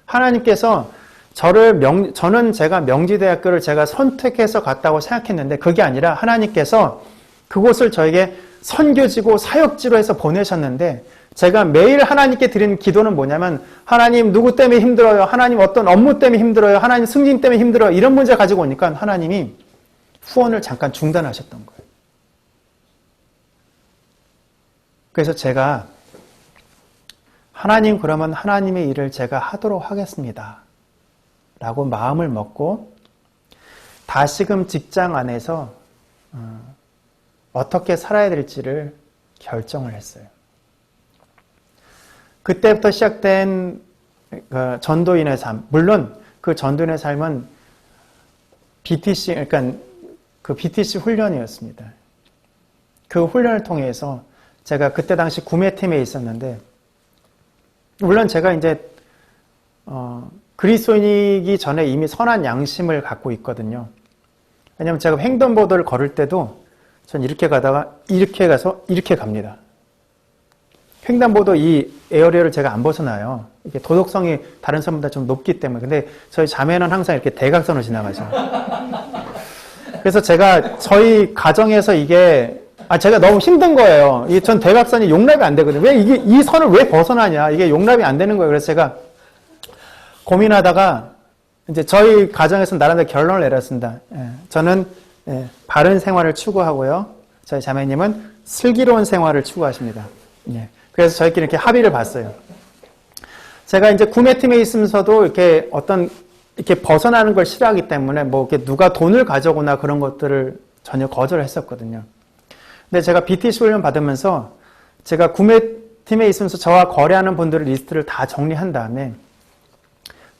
하나님께서 저는 제가 명지대학교를 제가 선택해서 갔다고 생각했는데 그게 아니라 하나님께서 그곳을 저에게 선교지고 사역지로 해서 보내셨는데 제가 매일 하나님께 드리는 기도는 뭐냐면 하나님 누구 때문에 힘들어요? 하나님 어떤 업무 때문에 힘들어요? 하나님 승진 때문에 힘들어요? 이런 문제 가지고 오니까 하나님이 후원을 잠깐 중단하셨던 거예요. 그래서 제가 하나님 그러면 하나님의 일을 제가 하도록 하겠습니다. 라고 마음을 먹고 다시금 직장 안에서 어떻게 살아야 될지를 결정을 했어요. 그때부터 시작된 전도인의 삶, 물론 그 전도인의 삶은 BTC, 그러니까 그 BTC 훈련이었습니다. 그 훈련을 통해서 제가 그때 당시 구매팀에 있었는데, 물론 제가 이제 그리스도인이기 전에 이미 선한 양심을 갖고 있거든요. 왜냐하면 제가 횡단보도를 걸을 때도 전 이렇게 가다가 이렇게 가서 이렇게 갑니다. 횡단보도 이 에어리어를 제가 안 벗어나요. 이게 도덕성이 다른 사람보다 좀 높기 때문에. 근데 저희 자매는 항상 이렇게 대각선으로 지나가죠. 그래서 제가 저희 가정에서 이게 제가 너무 힘든 거예요. 이게 전 대각선이 용납이 안 되거든요. 왜 이 선을 왜 벗어나냐? 이게 용납이 안 되는 거예요. 그래서 제가 고민하다가 이제 저희 가정에서 나름대로 결론을 내렸습니다. 저는 바른 생활을 추구하고요. 저희 자매님은 슬기로운 생활을 추구하십니다. 그래서 저희끼리 이렇게 합의를 봤어요. 제가 이제 구매팀에 있으면서도 이렇게 이렇게 벗어나는 걸 싫어하기 때문에 뭐 이렇게 누가 돈을 가져오거나 그런 것들을 전혀 거절을 했었거든요. 근데 제가 BTC 훈련 받으면서 제가 구매팀에 있으면서 저와 거래하는 분들의 리스트를 다 정리한 다음에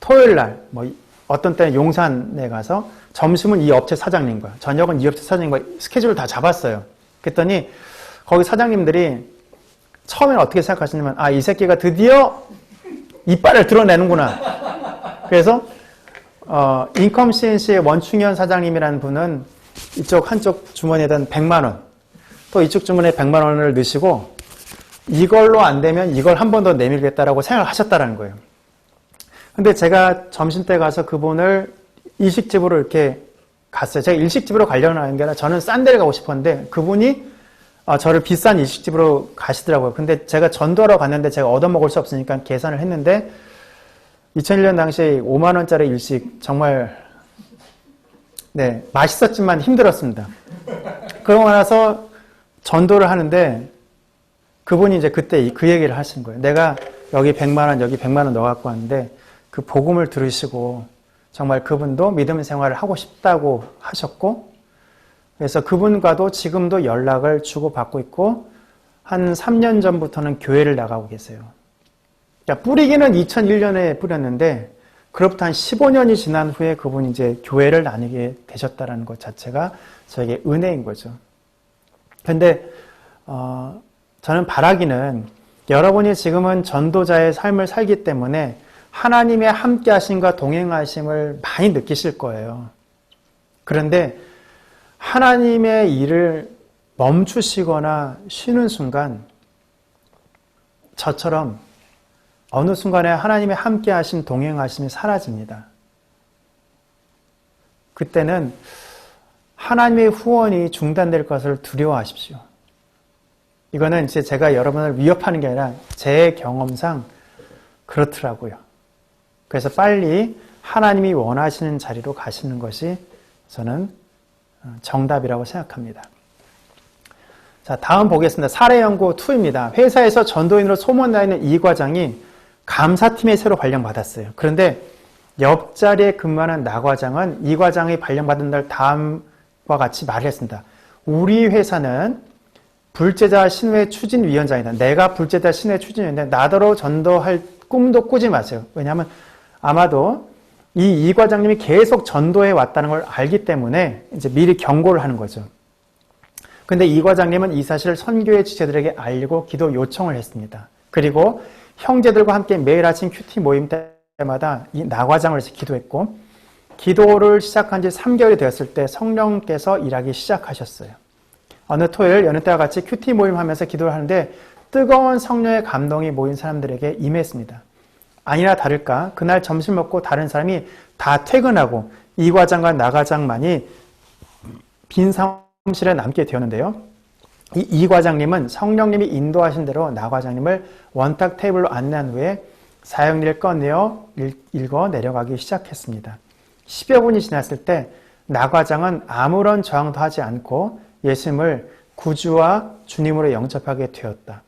토요일 날, 뭐 어떤 때는 용산에 가서 점심은 이 업체 사장님과 저녁은 이 업체 사장님과 스케줄을 다 잡았어요. 그랬더니 거기 사장님들이 처음에는 어떻게 생각하시냐면 이 새끼가 드디어 이빨을 드러내는구나. 그래서 인컴 CNC의 원충현 사장님이라는 분은 한쪽 주머니에다 100만 원, 또 이쪽 주머니에 100만 원을 넣으시고 이걸로 안 되면 이걸 한 번 더 내밀겠다라고 생각을 하셨다라는 거예요. 근데 제가 점심때 가서 그분을 이식집으로 이렇게 갔어요. 제가 일식집으로 가려고 하는 게 아니라 저는 싼 데를 가고 싶었는데 그분이 저를 비싼 일식집으로 가시더라고요. 근데 제가 전도하러 갔는데 제가 얻어먹을 수 없으니까 계산을 했는데 2001년 당시에 5만 원짜리 일식 정말 네, 맛있었지만 힘들었습니다. 그러고 나서 전도를 하는데 그분이 이제 그때 그 얘기를 하시는 거예요. 내가 여기 100만 원, 여기 100만 원 넣어 갖고 왔는데 그 복음을 들으시고 정말 그분도 믿음 생활을 하고 싶다고 하셨고 그래서 그분과도 지금도 연락을 주고받고 있고 한 3년 전부터는 교회를 나가고 계세요. 그러니까 뿌리기는 2001년에 뿌렸는데 그로부터 한 15년이 지난 후에 그분이 이제 교회를 다니게 되셨다는 것 자체가 저에게 은혜인 거죠. 근데 저는 바라기는 여러분이 지금은 전도자의 삶을 살기 때문에 하나님의 함께 하심과 동행하심을 많이 느끼실 거예요. 그런데 하나님의 일을 멈추시거나 쉬는 순간 저처럼 어느 순간에 하나님의 함께 하심, 동행하심이 사라집니다. 그때는 하나님의 후원이 중단될 것을 두려워하십시오. 이거는 이제 제가 여러분을 위협하는 게 아니라 제 경험상 그렇더라고요. 그래서 빨리 하나님이 원하시는 자리로 가시는 것이 저는 정답이라고 생각합니다. 자, 다음 보겠습니다. 사례 연구 2입니다. 회사에서 전도인으로 소문나 있는 이 과장이 감사팀에 새로 발령받았어요. 그런데 옆자리에 근무하는 나 과장은 이 과장이 발령받은 날 다음과 같이 말을 했습니다. 우리 회사는 불제자 신회 추진위원장이다. 내가 불제자 신회 추진위원장인데 나더러 전도할 꿈도 꾸지 마세요. 왜냐하면 아마도 이 과장님이 계속 전도해 왔다는 걸 알기 때문에 이제 미리 경고를 하는 거죠. 근데 이 과장님은 이 사실을 선교의 지체들에게 알리고 기도 요청을 했습니다. 그리고 형제들과 함께 매일 아침 큐티 모임 때마다 이 나 과장을 위해서 기도했고 기도를 시작한 지 3개월이 되었을 때 성령께서 일하기 시작하셨어요. 어느 토요일 여느 때와 같이 큐티 모임 하면서 기도를 하는데 뜨거운 성령의 감동이 모인 사람들에게 임했습니다. 아니나 다를까 그날 점심 먹고 다른 사람이 다 퇴근하고 이 과장과 나 과장만이 빈 사무실에 남게 되었는데요. 이 과장님은 성령님이 인도하신 대로 나 과장님을 원탁 테이블로 안내한 후에 사역일을 꺼내어 읽어 내려가기 시작했습니다. 10여 분이 지났을 때 나 과장은 아무런 저항도 하지 않고 예수님을 구주와 주님으로 영접하게 되었다.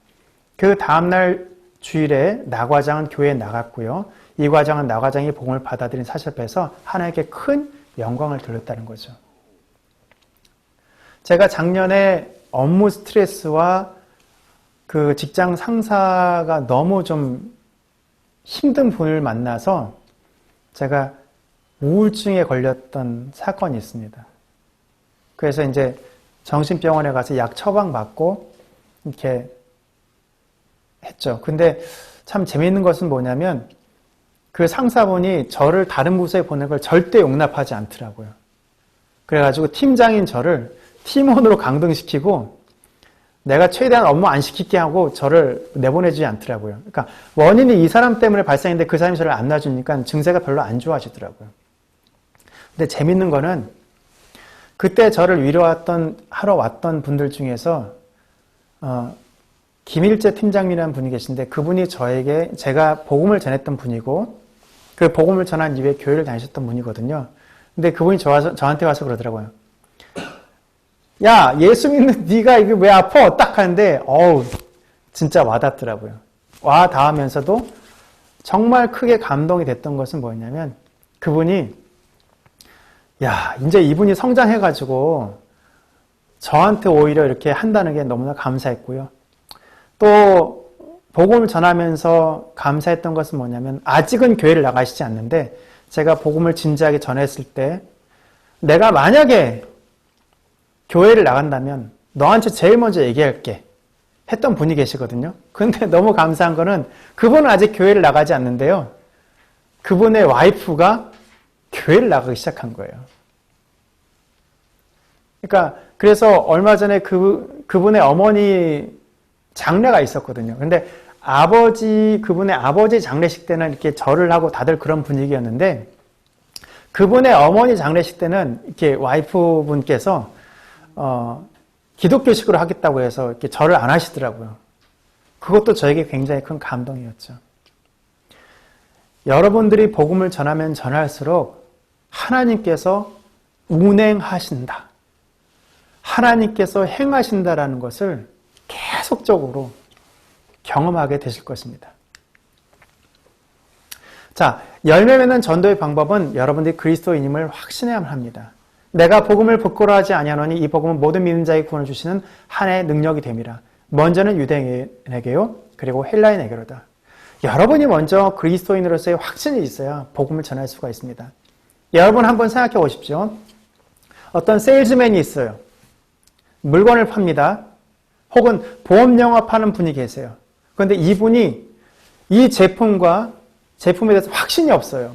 그 다음날 주일에 나 과장은 교회에 나갔고요. 이 과장은 나 과장이 복음을 받아들인 사실 앞에서 하나님께 큰 영광을 돌렸다는 거죠. 제가 작년에 업무 스트레스와 그 직장 상사가 너무 좀 힘든 분을 만나서 제가 우울증에 걸렸던 사건이 있습니다. 그래서 이제 정신병원에 가서 약 처방받고 이렇게 했죠. 근데 참 재미있는 것은 뭐냐면 그 상사분이 저를 다른 부서에 보낸 걸 절대 용납하지 않더라고요. 그래가지고 팀장인 저를 팀원으로 강등시키고 내가 최대한 업무 안 시키게 하고 저를 내보내주지 않더라고요. 그러니까 원인이 이 사람 때문에 발생했는데 그 사람이 저를 안 놔주니까 증세가 별로 안 좋아지더라고요. 근데 재밌는 거는 그때 저를 하러 왔던 분들 중에서 김일재 팀장님이라는 분이 계신데 그분이 제가 복음을 전했던 분이고 그 복음을 전한 이후에 교회를 다니셨던 분이거든요. 근데 그분이 저한테 와서 그러더라고요. 야, 예수 믿는 네가 이게 왜 아파? 딱 하는데 진짜 와닿더라고요. 와 닿으면서도 정말 크게 감동이 됐던 것은 뭐였냐면 그분이 이제 이분이 성장해가지고 저한테 오히려 이렇게 한다는 게 너무나 감사했고요. 또 복음을 전하면서 감사했던 것은 뭐냐면 아직은 교회를 나가시지 않는데 제가 복음을 진지하게 전했을 때 내가 만약에 교회를 나간다면 너한테 제일 먼저 얘기할게 했던 분이 계시거든요. 근데 너무 감사한 거는 그분은 아직 교회를 나가지 않는데요. 그분의 와이프가 교회를 나가기 시작한 거예요. 그러니까 그래서 얼마 전에 그분의 어머니 장례가 있었거든요. 근데 그분의 아버지 장례식 때는 이렇게 절을 하고 다들 그런 분위기였는데 그분의 어머니 장례식 때는 이렇게 와이프분께서 기독교식으로 하겠다고 해서 이렇게 절을 안 하시더라고요. 그것도 저에게 굉장히 큰 감동이었죠. 여러분들이 복음을 전하면 전할수록 하나님께서 운행하신다. 하나님께서 행하신다라는 것을 계속적으로 경험하게 되실 것입니다. 자, 열매 맺는 전도의 방법은 여러분들이 그리스도인임을 확신해야만 합니다. 내가 복음을 부끄러워하지 아니하노니 이 복음은 모든 믿는 자에게 구원을 주시는 하나의 능력이 됨이라. 먼저는 유대인에게요, 그리고 헬라인에게로다. 여러분이 먼저 그리스도인으로서의 확신이 있어야 복음을 전할 수가 있습니다. 여러분 한번 생각해 보십시오. 어떤 세일즈맨이 있어요. 물건을 팝니다. 혹은 보험 영업하는 분이 계세요. 그런데 이분이 이 제품에 대해서 확신이 없어요.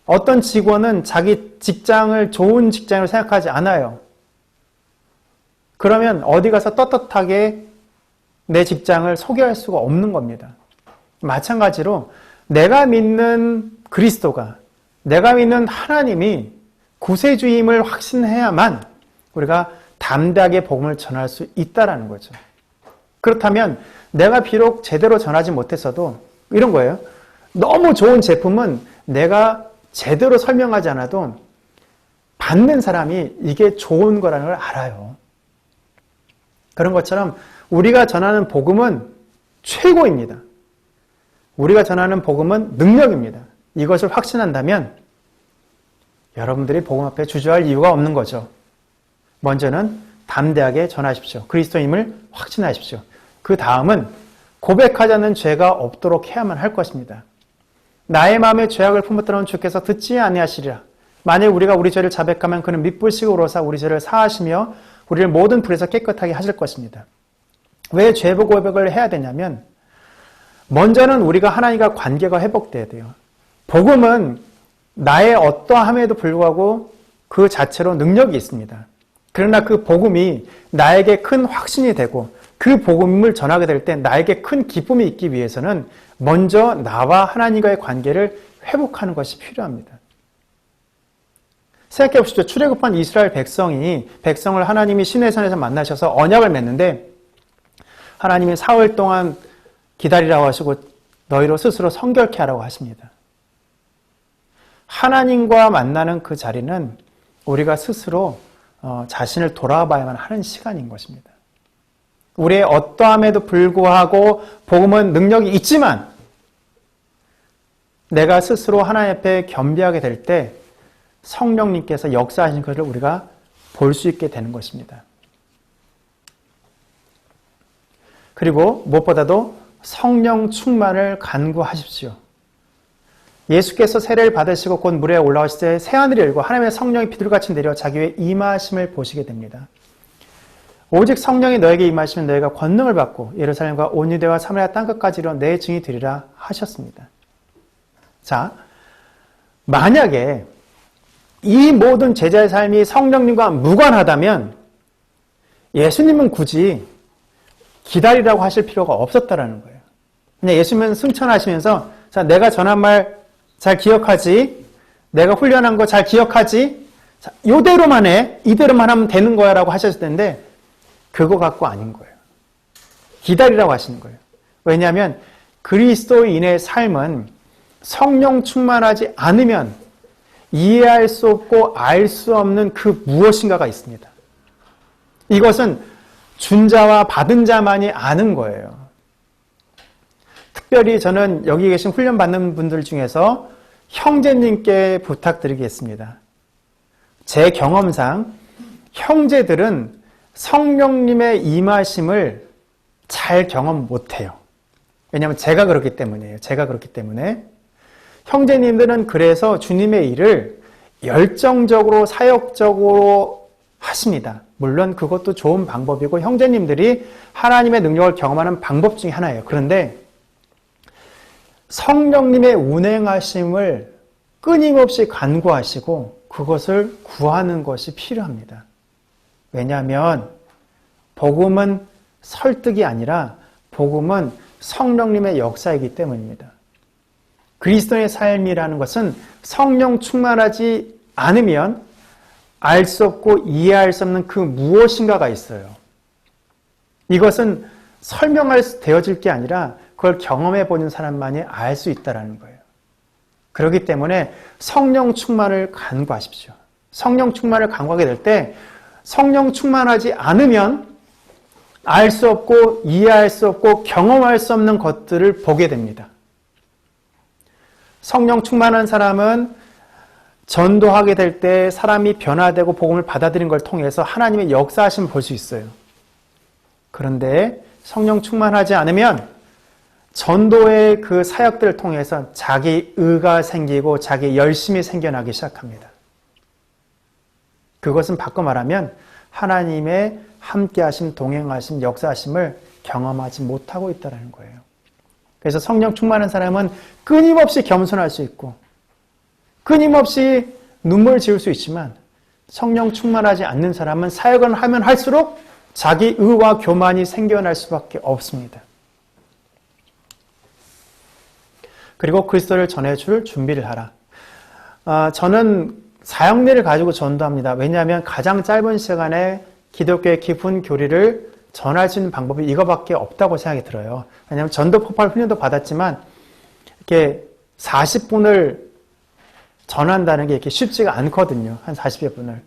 어떤 직원은 자기 직장을 좋은 직장으로 생각하지 않아요. 그러면 어디 가서 떳떳하게 내 직장을 소개할 수가 없는 겁니다. 마찬가지로 내가 믿는 그리스도가, 내가 믿는 하나님이 구세주임을 확신해야만 우리가 담대하게 복음을 전할 수 있다는 거죠. 그렇다면 내가 비록 제대로 전하지 못했어도 이런 거예요. 너무 좋은 제품은 내가 제대로 설명하지 않아도 받는 사람이 이게 좋은 거라는 걸 알아요. 그런 것처럼 우리가 전하는 복음은 최고입니다. 우리가 전하는 복음은 능력입니다. 이것을 확신한다면 여러분들이 복음 앞에 주저할 이유가 없는 거죠. 먼저는 담대하게 전하십시오. 그리스도임을 확신하십시오. 그 다음은 고백하지 않는 죄가 없도록 해야만 할 것입니다. 나의 마음에 죄악을 품었더니 주께서 듣지 아니하시리라. 만일 우리가 우리 죄를 자백하면 그는 미쁘시고 의로사 우리 죄를 사하시며 우리를 모든 불에서 깨끗하게 하실 것입니다. 왜 죄부 고백을 해야 되냐면 먼저는 우리가 하나님과 관계가 회복돼야 돼요. 복음은 나의 어떠함에도 불구하고 그 자체로 능력이 있습니다. 그러나 그 복음이 나에게 큰 확신이 되고 그 복음을 전하게 될 때 나에게 큰 기쁨이 있기 위해서는 먼저 나와 하나님과의 관계를 회복하는 것이 필요합니다. 생각해 보십시오. 출애굽한 이스라엘 백성을 하나님이 시내산에서 만나셔서 언약을 맺는데 하나님이 사흘 동안 기다리라고 하시고 너희로 스스로 성결케 하라고 하십니다. 하나님과 만나는 그 자리는 우리가 스스로 자신을 돌아봐야만 하는 시간인 것입니다. 우리의 어떠함에도 불구하고 복음은 능력이 있지만 내가 스스로 하나님 앞에 겸비하게 될 때 성령님께서 역사하신 것을 우리가 볼 수 있게 되는 것입니다. 그리고 무엇보다도 성령 충만을 간구하십시오. 예수께서 세례를 받으시고 곧 물에 올라오실 때 새하늘이 열고 하나님의 성령이 비둘같이 내려 자기 위에 임하심을 보시게 됩니다. 오직 성령이 너에게 임하시면 너희가 권능을 받고 예루살렘과 온 유대와 사마리아 땅끝까지 이르러 내 증인이 되리라 하셨습니다. 자, 만약에 이 모든 제자의 삶이 성령님과 무관하다면 예수님은 굳이 기다리라고 하실 필요가 없었다라는 거예요. 그냥 예수님은 승천하시면서 자, 내가 전한 말 잘 기억하지? 내가 훈련한 거 잘 기억하지? 자, 이대로만 해. 이대로만 하면 되는 거야 라고 하셨을 텐데 그거 갖고 아닌 거예요. 기다리라고 하시는 거예요. 왜냐하면 그리스도인의 삶은 성령 충만하지 않으면 이해할 수 없고 알 수 없는 그 무엇인가가 있습니다. 이것은 준 자와 받은 자만이 아는 거예요. 특별히 저는 여기 계신 훈련받는 분들 중에서 형제님께 부탁드리겠습니다. 제 경험상 형제들은 성령님의 임하심을 잘 경험 못해요. 왜냐하면 제가 그렇기 때문이에요. 제가 그렇기 때문에. 형제님들은 그래서 주님의 일을 열정적으로 사역적으로 하십니다. 물론 그것도 좋은 방법이고 형제님들이 하나님의 능력을 경험하는 방법 중에 하나예요. 그런데 성령님의 운행하심을 끊임없이 간구하시고 그것을 구하는 것이 필요합니다. 왜냐하면 복음은 설득이 아니라 복음은 성령님의 역사이기 때문입니다. 그리스도의 삶이라는 것은 성령 충만하지 않으면 알 수 없고 이해할 수 없는 그 무엇인가가 있어요. 이것은 설명되어질 게 아니라 그걸 경험해 보는 사람만이 알 수 있다는 거예요. 그렇기 때문에 성령 충만을 간구하십시오. 성령 충만을 간구하게 될 때 성령 충만하지 않으면 알 수 없고 이해할 수 없고 경험할 수 없는 것들을 보게 됩니다. 성령 충만한 사람은 전도하게 될 때 사람이 변화되고 복음을 받아들이는 걸 통해서 하나님의 역사하심을 볼 수 있어요. 그런데 성령 충만하지 않으면 전도의 그 사역들을 통해서 자기 의가 생기고 자기 열심이 생겨나기 시작합니다. 그것은 바꿔 말하면 하나님의 함께하심, 동행하심, 역사하심을 경험하지 못하고 있다는 거예요. 그래서 성령 충만한 사람은 끊임없이 겸손할 수 있고 끊임없이 눈물 지을 수 있지만 성령 충만하지 않는 사람은 사역을 하면 할수록 자기 의와 교만이 생겨날 수밖에 없습니다. 그리고 그리스도를 전해줄 준비를 하라. 저는 사형리를 가지고 전도합니다. 왜냐하면 가장 짧은 시간에 기독교의 깊은 교리를 전할 수 있는 방법이 이거밖에 없다고 생각이 들어요. 왜냐하면 전도 폭발 훈련도 받았지만 이렇게 40분을 전한다는 게 이렇게 쉽지가 않거든요. 한 40여 분을.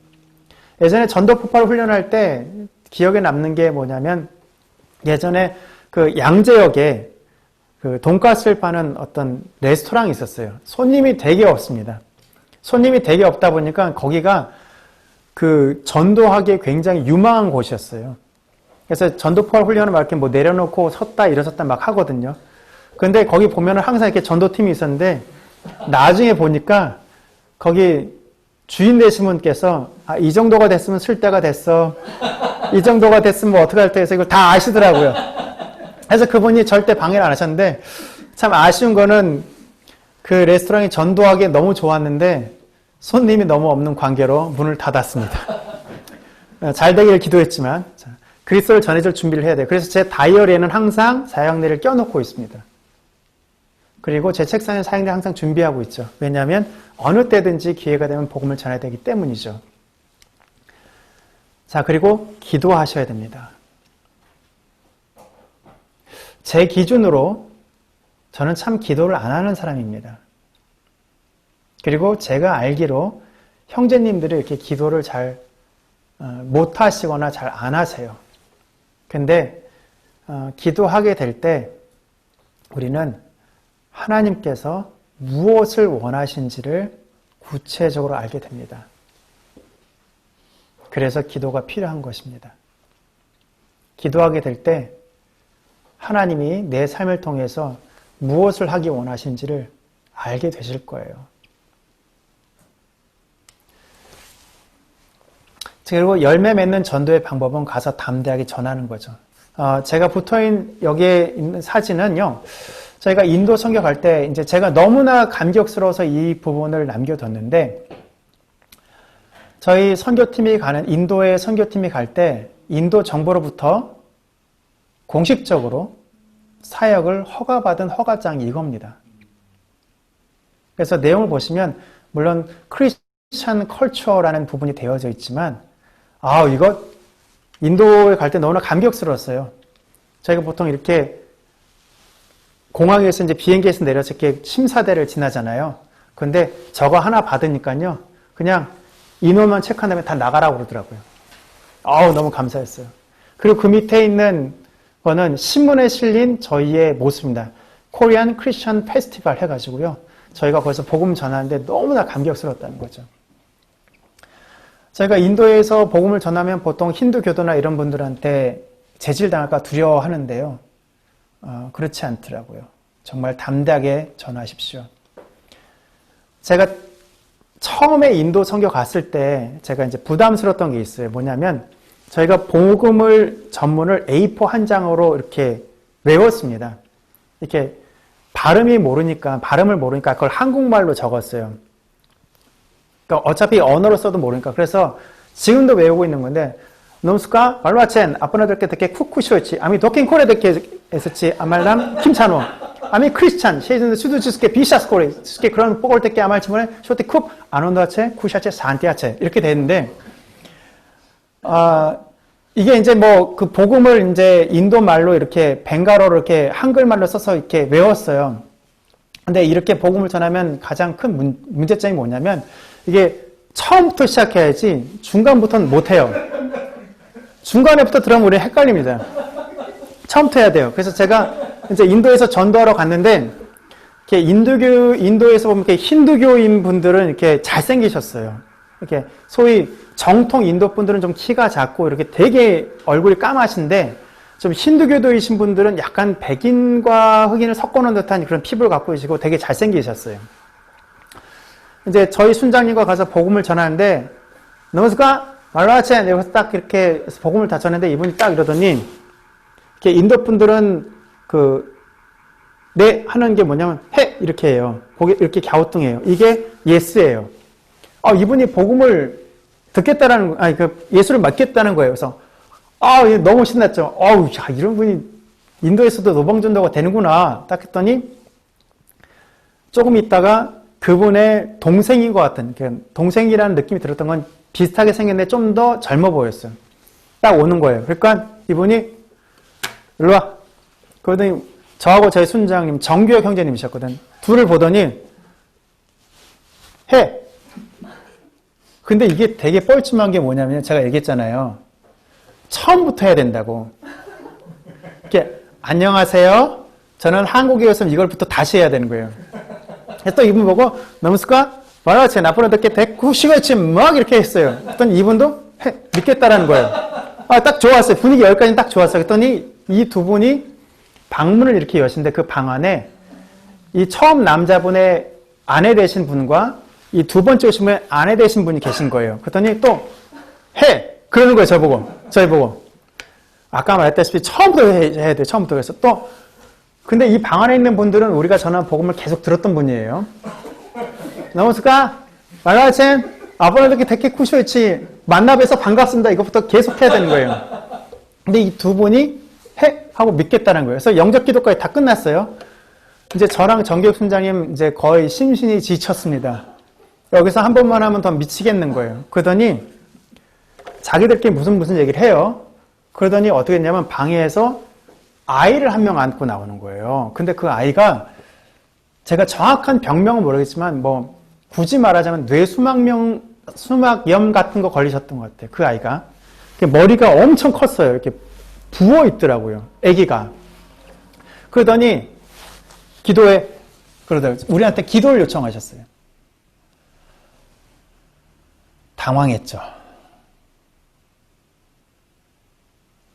예전에 전도 폭발 훈련할 때 기억에 남는 게 뭐냐면 예전에 그 양재역에 그 돈가스를 파는 어떤 레스토랑이 있었어요. 손님이 되게 없습니다. 손님이 되게 없다 보니까 거기가 그 전도하기에 굉장히 유망한 곳이었어요. 그래서 전도폭발 훈련을 막 이렇게 뭐 내려놓고 섰다 일어섰다 막 하거든요. 근데 거기 보면은 항상 이렇게 전도팀이 있었는데 나중에 보니까 거기 주인 되신 분께서 이 정도가 됐으면 쓸 때가 됐어. 이 정도가 됐으면 뭐 어떻게 할 때 해서 이걸 다 아시더라고요. 그래서 그분이 절대 방해를 안 하셨는데 참 아쉬운 거는 그 레스토랑이 전도하기에 너무 좋았는데 손님이 너무 없는 관계로 문을 닫았습니다. 잘 되기를 기도했지만 그리스도를 전해줄 준비를 해야 돼요. 그래서 제 다이어리에는 항상 사형리를 껴놓고 있습니다. 그리고 제 책상에 사형리를 항상 준비하고 있죠. 왜냐하면 어느 때든지 기회가 되면 복음을 전해야 되기 때문이죠. 자, 그리고 기도하셔야 됩니다. 제 기준으로 저는 참 기도를 안 하는 사람입니다. 그리고 제가 알기로 형제님들이 이렇게 기도를 잘 못하시거나 잘 안 하세요. 근데 기도하게 될 때 우리는 하나님께서 무엇을 원하신지를 구체적으로 알게 됩니다. 그래서 기도가 필요한 것입니다. 기도하게 될 때 하나님이 내 삶을 통해서 무엇을 하기 원하신지를 알게 되실 거예요. 그리고 열매 맺는 전도의 방법은 가서 담대하게 전하는 거죠. 제가 붙어있는 여기에 있는 사진은요, 저희가 인도 선교 갈 때 이제 제가 너무나 감격스러워서 이 부분을 남겨뒀는데, 저희 선교팀이 가는 인도의 선교팀이 갈 때 인도 정부로부터 공식적으로 사역을 허가받은 허가장이 이겁니다. 그래서 내용을 보시면 물론 크리스천 컬처라는 부분이 되어져 있지만 이거 인도에 갈 때 너무나 감격스러웠어요. 저희가 보통 이렇게 공항에서 이제 비행기에서 내려서 이렇게 심사대를 지나잖아요. 근데 저거 하나 받으니까요, 그냥 인원만 체크한 다음에 다 나가라고 그러더라고요. 너무 감사했어요. 그리고 그 밑에 있는 거는 신문에 실린 저희의 모습입니다. 코리안 크리스천 페스티벌 해가지고요, 저희가 거기서 복음 전하는데 너무나 감격스러웠다는 거죠. 저희가 인도에서 복음을 전하면 보통 힌두교도나 이런 분들한테 제질당할까 두려워하는데요. 그렇지 않더라고요. 정말 담대하게 전하십시오. 제가 처음에 인도 선교 갔을 때 제가 이제 부담스러웠던 게 있어요. 뭐냐면 저희가 복음을 전문을 A4 한 장으로 이렇게 외웠습니다. 이렇게 발음을 모르니까 그걸 한국말로 적었어요. 그러니까 어차피 언어로 써도 모르니까. 그래서 지금도 외우고 있는 건데, 놈스카 말와첸 아빠나들께 되게 쿠쿠쇼치 아미 도킹 코레 되게 했었지 아말람 김찬호 아미 크리스찬, 셰이든 수두주스케 비샤스코리, 스케 그런 뽀글 때께 아말치문에 쇼티 쿱 아논다체 쿠샤체 산티아체 이렇게 되는데, 이게 이제 뭐 그 복음을 이제 인도 말로 이렇게 벵갈어로 이렇게 한글말로 써서 이렇게 외웠어요. 근데 이렇게 복음을 전하면 가장 큰 문제점이 뭐냐면 이게 처음부터 시작해야지 중간부터는 못해요. 중간에부터 들어가면 우리 헷갈립니다. 처음부터 해야 돼요. 그래서 제가 이제 인도에서 전도하러 갔는데 이렇게 인도에서 보면 이렇게 힌두교인 분들은 이렇게 잘생기셨어요. 이렇게 소위 정통 인도 분들은 좀 키가 작고 이렇게 되게 얼굴이 까마신데 좀 힌두교도이신 분들은 약간 백인과 흑인을 섞어놓은 듯한 그런 피부를 갖고 계시고 되게 잘생기셨어요. 이제 저희 순장님과 가서 복음을 전하는데 너무스까 말라체 여기서 딱 이렇게 복음을 다 전했는데 이분이 딱 이러더니 이렇게 인도 분들은 네 하는 게 뭐냐면 해 이렇게 해요. 고개 이렇게 갸우뚱해요. 이게 예스예요. 이분이 복음을 듣겠다라는 예수를 맡겠다는 거예요. 그래서 너무 신났죠. 야, 이런 분이 인도에서도 노방전도가 되는구나. 딱 했더니 조금 있다가 그분의 동생인 것 같은, 동생이라는 느낌이 들었던 건 비슷하게 생겼는데 좀 더 젊어 보였어요. 딱 오는 거예요. 그러니까 이분이 일로 와. 그러더니 저하고 저희 순장님, 정규혁 형제님이셨거든. 둘을 보더니 해. 근데 이게 되게 뻘쭘한 게 뭐냐면 제가 얘기했잖아요. 처음부터 해야 된다고. 이렇게 안녕하세요. 저는 한국이었으면 이걸부터 다시 해야 되는 거예요. 그래서 또 이분 보고 너무스까? 말하지 나쁘게 듣게 대꾸시고치 막 이렇게 했어요. 그랬더니 이분도 믿겠다라는 거예요. 딱 좋았어요. 분위기 여기까지는 딱 좋았어요. 그랬더니 이 두 분이 방문을 이렇게 여신데 그 방 안에 이 처음 남자분의 아내 되신 분과 이 두 번째 오신 분의 아내 되신 분이 계신 거예요. 그랬더니 또 그러는 거예요. 저희 보고. 아까 말했다시피 처음부터 해야 돼요. 처음부터. 그래서 또 근데 이 방 안에 있는 분들은 우리가 전한 복음을 계속 들었던 분이에요. 너무스까? 말라첸 아버지께 데케 쿠쇼이치 만나뵈서 반갑습니다. 이것부터 계속 해야 되는 거예요. 근데 이 두 분이 하고 믿겠다는 거예요. 그래서 영접 기도까지 다 끝났어요. 이제 저랑 정교육 순장님 이제 거의 심신이 지쳤습니다. 여기서 한 번만 하면 더 미치겠는 거예요. 그러더니 자기들끼리 무슨 얘기를 해요. 그러더니 어떻게 했냐면 방에서 아이를 한 명 안고 나오는 거예요. 근데 그 아이가 제가 정확한 병명은 모르겠지만 뭐 굳이 말하자면 뇌수막염 같은 거 걸리셨던 것 같아요. 그 아이가. 머리가 엄청 컸어요. 이렇게 부어 있더라고요. 아기가. 그러더니 우리한테 기도를 요청하셨어요. 당황했죠.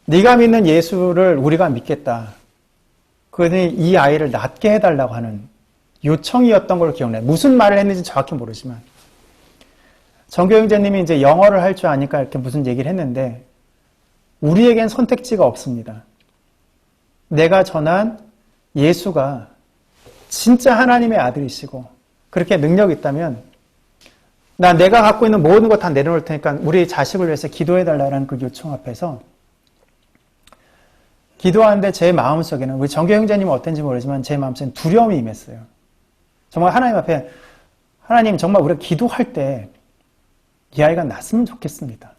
네가 믿는 예수를 우리가 믿겠다. 그러더니 이 아이를 낫게 해달라고 하는 요청이었던 걸 기억나요. 무슨 말을 했는지 정확히 모르지만. 정교영자님이 이제 영어를 할 줄 아니까 이렇게 무슨 얘기를 했는데 우리에겐 선택지가 없습니다. 내가 전한 예수가 진짜 하나님의 아들이시고 그렇게 능력이 있다면 내가 갖고 있는 모든 것 다 내려놓을 테니까 우리 자식을 위해서 기도해달라는 그 요청 앞에서 기도하는데 제 마음속에는 우리 정교 형제님은 어땠는지 모르지만 제 마음속에는 두려움이 임했어요. 정말 하나님 앞에 하나님 정말 우리가 기도할 때 이 아이가 났으면 좋겠습니다.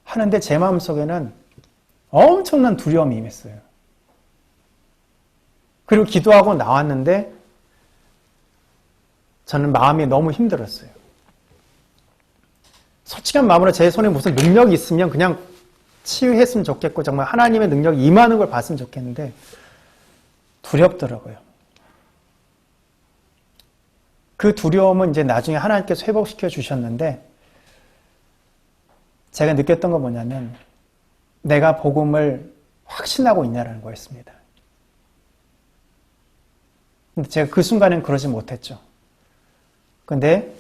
하는데 제 마음속에는 엄청난 두려움이 임했어요. 그리고 기도하고 나왔는데 저는 마음이 너무 힘들었어요. 솔직한 마음으로 제 손에 무슨 능력이 있으면 그냥 치유했으면 좋겠고 정말 하나님의 능력이 임하는 걸 봤으면 좋겠는데 두렵더라고요. 그 두려움은 이제 나중에 하나님께서 회복시켜 주셨는데 제가 느꼈던 건 뭐냐면 내가 복음을 확신하고 있냐라는 거였습니다. 근데 제가 그 순간엔 그러지 못했죠. 근데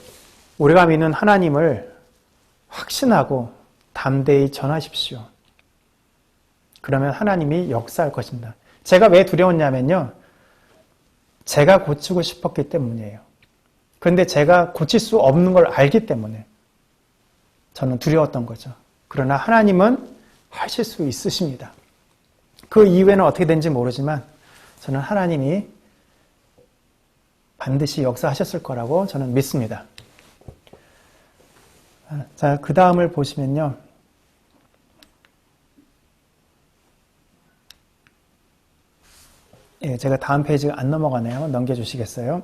우리가 믿는 하나님을 확신하고 담대히 전하십시오. 그러면 하나님이 역사할 것입니다. 제가 왜 두려웠냐면요. 제가 고치고 싶었기 때문이에요. 그런데 제가 고칠 수 없는 걸 알기 때문에 저는 두려웠던 거죠. 그러나 하나님은 하실 수 있으십니다. 그 이후에는 어떻게 된지 모르지만 저는 하나님이 반드시 역사하셨을 거라고 저는 믿습니다. 자, 그 다음을 보시면요. 예, 제가 다음 페이지가 안 넘어가네요. 넘겨주시겠어요?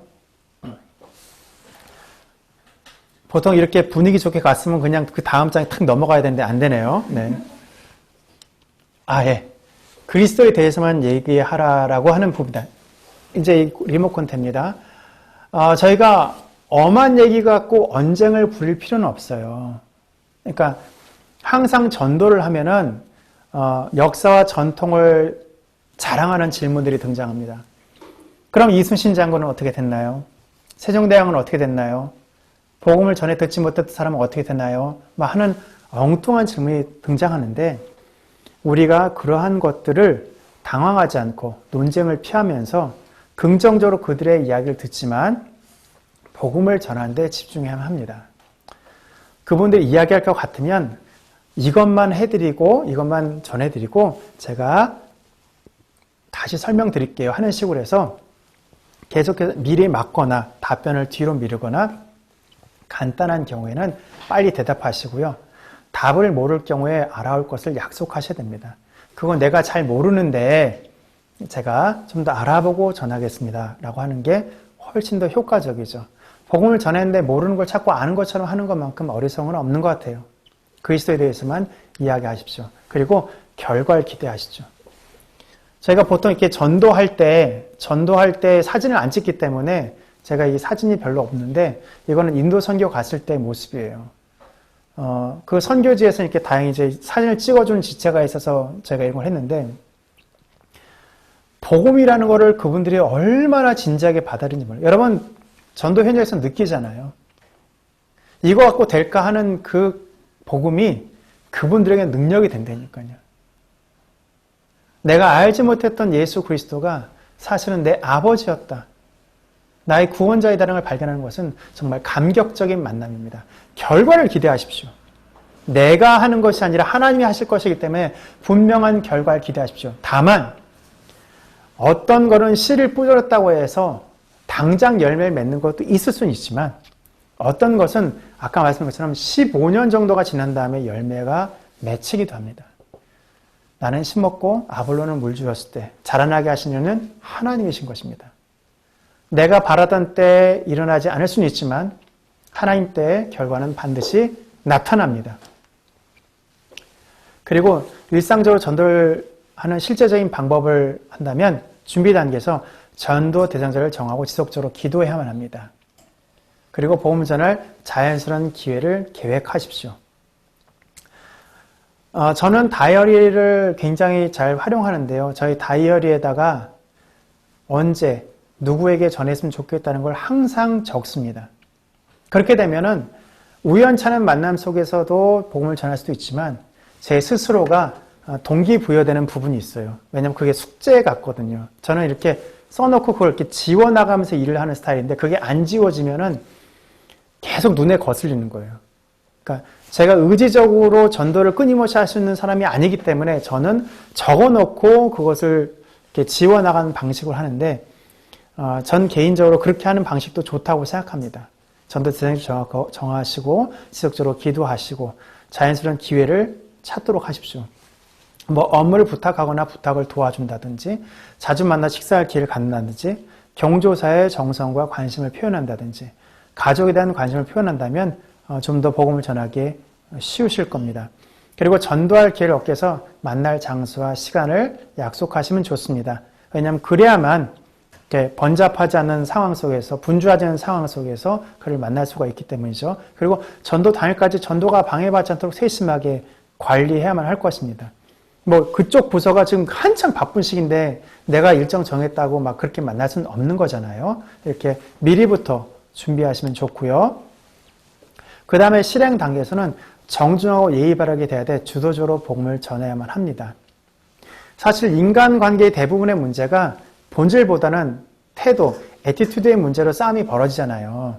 보통 이렇게 분위기 좋게 갔으면 그냥 그 다음 장에 탁 넘어가야 되는데 안 되네요. 네. 예. 그리스도에 대해서만 얘기하라라고 하는 부분이다. 이제 이 리모컨 됩니다. 저희가 엄한 얘기 갖고 언쟁을 부릴 필요는 없어요. 그러니까 항상 전도를 하면은 역사와 전통을 자랑하는 질문들이 등장합니다. 그럼 이순신 장군은 어떻게 됐나요? 세종대왕은 어떻게 됐나요? 복음을 전에 듣지 못했던 사람은 어떻게 됐나요? 하는 엉뚱한 질문이 등장하는데 우리가 그러한 것들을 당황하지 않고 논쟁을 피하면서 긍정적으로 그들의 이야기를 듣지만 복음을 전하는 데 집중해야 합니다. 그분들이 이야기할 것 같으면 이것만 해드리고 이것만 전해드리고 제가 다시 설명드릴게요 하는 식으로 해서 계속해서 미리 막거나 답변을 뒤로 미루거나 간단한 경우에는 빨리 대답하시고요. 답을 모를 경우에 알아올 것을 약속하셔야 됩니다. 그건 내가 잘 모르는데 제가 좀 더 알아보고 전하겠습니다 라고 하는 게 훨씬 더 효과적이죠. 복음을 전했는데 모르는 걸 자꾸 아는 것처럼 하는 것만큼 어리석은 없는 것 같아요. 그리스도에 대해서만 이야기하십시오. 그리고 결과를 기대하시죠. 저희가 보통 이렇게 전도할 때 사진을 안 찍기 때문에 제가 이 사진이 별로 없는데 이거는 인도 선교 갔을 때의 모습이에요. 그 선교지에서 이렇게 다행히 이제 사진을 찍어준 지체가 있어서 제가 이런 걸 했는데 복음이라는 거를 그분들이 얼마나 진지하게 받아들인지 몰라요. 여러분 전도 현장에서 느끼잖아요. 이거 갖고 될까 하는 그 복음이 그분들에게 능력이 된다니까요. 내가 알지 못했던 예수 그리스도가 사실은 내 아버지였다. 나의 구원자이다라는 걸 발견하는 것은 정말 감격적인 만남입니다. 결과를 기대하십시오. 내가 하는 것이 아니라 하나님이 하실 것이기 때문에 분명한 결과를 기대하십시오. 다만 어떤 거는 씨를 뿌렸다고 해서 당장 열매를 맺는 것도 있을 수는 있지만 어떤 것은 아까 말씀드린 것처럼 15년 정도가 지난 다음에 열매가 맺히기도 합니다. 나는 씨 먹고 아볼로는 물 주었을 때 자라나게 하신 이는 하나님이신 것입니다. 내가 바라던 때에 일어나지 않을 수는 있지만 하나님 때의 결과는 반드시 나타납니다. 그리고 일상적으로 전도를 하는 실제적인 방법을 한다면 준비 단계에서 전도 대상자를 정하고 지속적으로 기도해야만 합니다. 그리고 복음 전할 자연스러운 기회를 계획하십시오. 저는 다이어리를 굉장히 잘 활용하는데요. 저희 다이어리에다가 언제 누구에게 전했으면 좋겠다는 걸 항상 적습니다. 그렇게 되면은 우연찮은 만남 속에서도 복음을 전할 수도 있지만 제 스스로가 동기부여되는 부분이 있어요. 왜냐하면 그게 숙제 같거든요. 저는 이렇게 써놓고 그걸 이렇게 지워나가면서 일을 하는 스타일인데 그게 안 지워지면은 계속 눈에 거슬리는 거예요. 그러니까 제가 의지적으로 전도를 끊임없이 할 수 있는 사람이 아니기 때문에 저는 적어놓고 그것을 이렇게 지워나가는 방식으로 하는데 전 개인적으로 그렇게 하는 방식도 좋다고 생각합니다. 전도 대상자 정하시고 지속적으로 기도하시고 자연스러운 기회를 찾도록 하십시오. 업무를 부탁하거나 부탁을 도와준다든지 자주 만나 식사할 기회를 갖는다든지 경조사의 정성과 관심을 표현한다든지 가족에 대한 관심을 표현한다면 좀 더 복음을 전하기 쉬우실 겁니다. 그리고 전도할 기회를 얻기 위해서 만날 장소와 시간을 약속하시면 좋습니다. 왜냐하면 그래야만 번잡하지 않은 상황 속에서 분주하지 않은 상황 속에서 그를 만날 수가 있기 때문이죠. 그리고 전도 당일까지 전도가 방해받지 않도록 세심하게 관리해야만 할 것입니다. 그쪽 부서가 지금 한참 바쁜 시기인데 내가 일정 정했다고 막 그렇게 만날 수는 없는 거잖아요. 이렇게 미리부터 준비하시면 좋고요. 그 다음에 실행 단계에서는 정중하고 예의 바르게 돼야 돼 주도적으로 복음을 전해야만 합니다. 사실 인간관계의 대부분의 문제가 본질보다는 태도, 애티튜드의 문제로 싸움이 벌어지잖아요.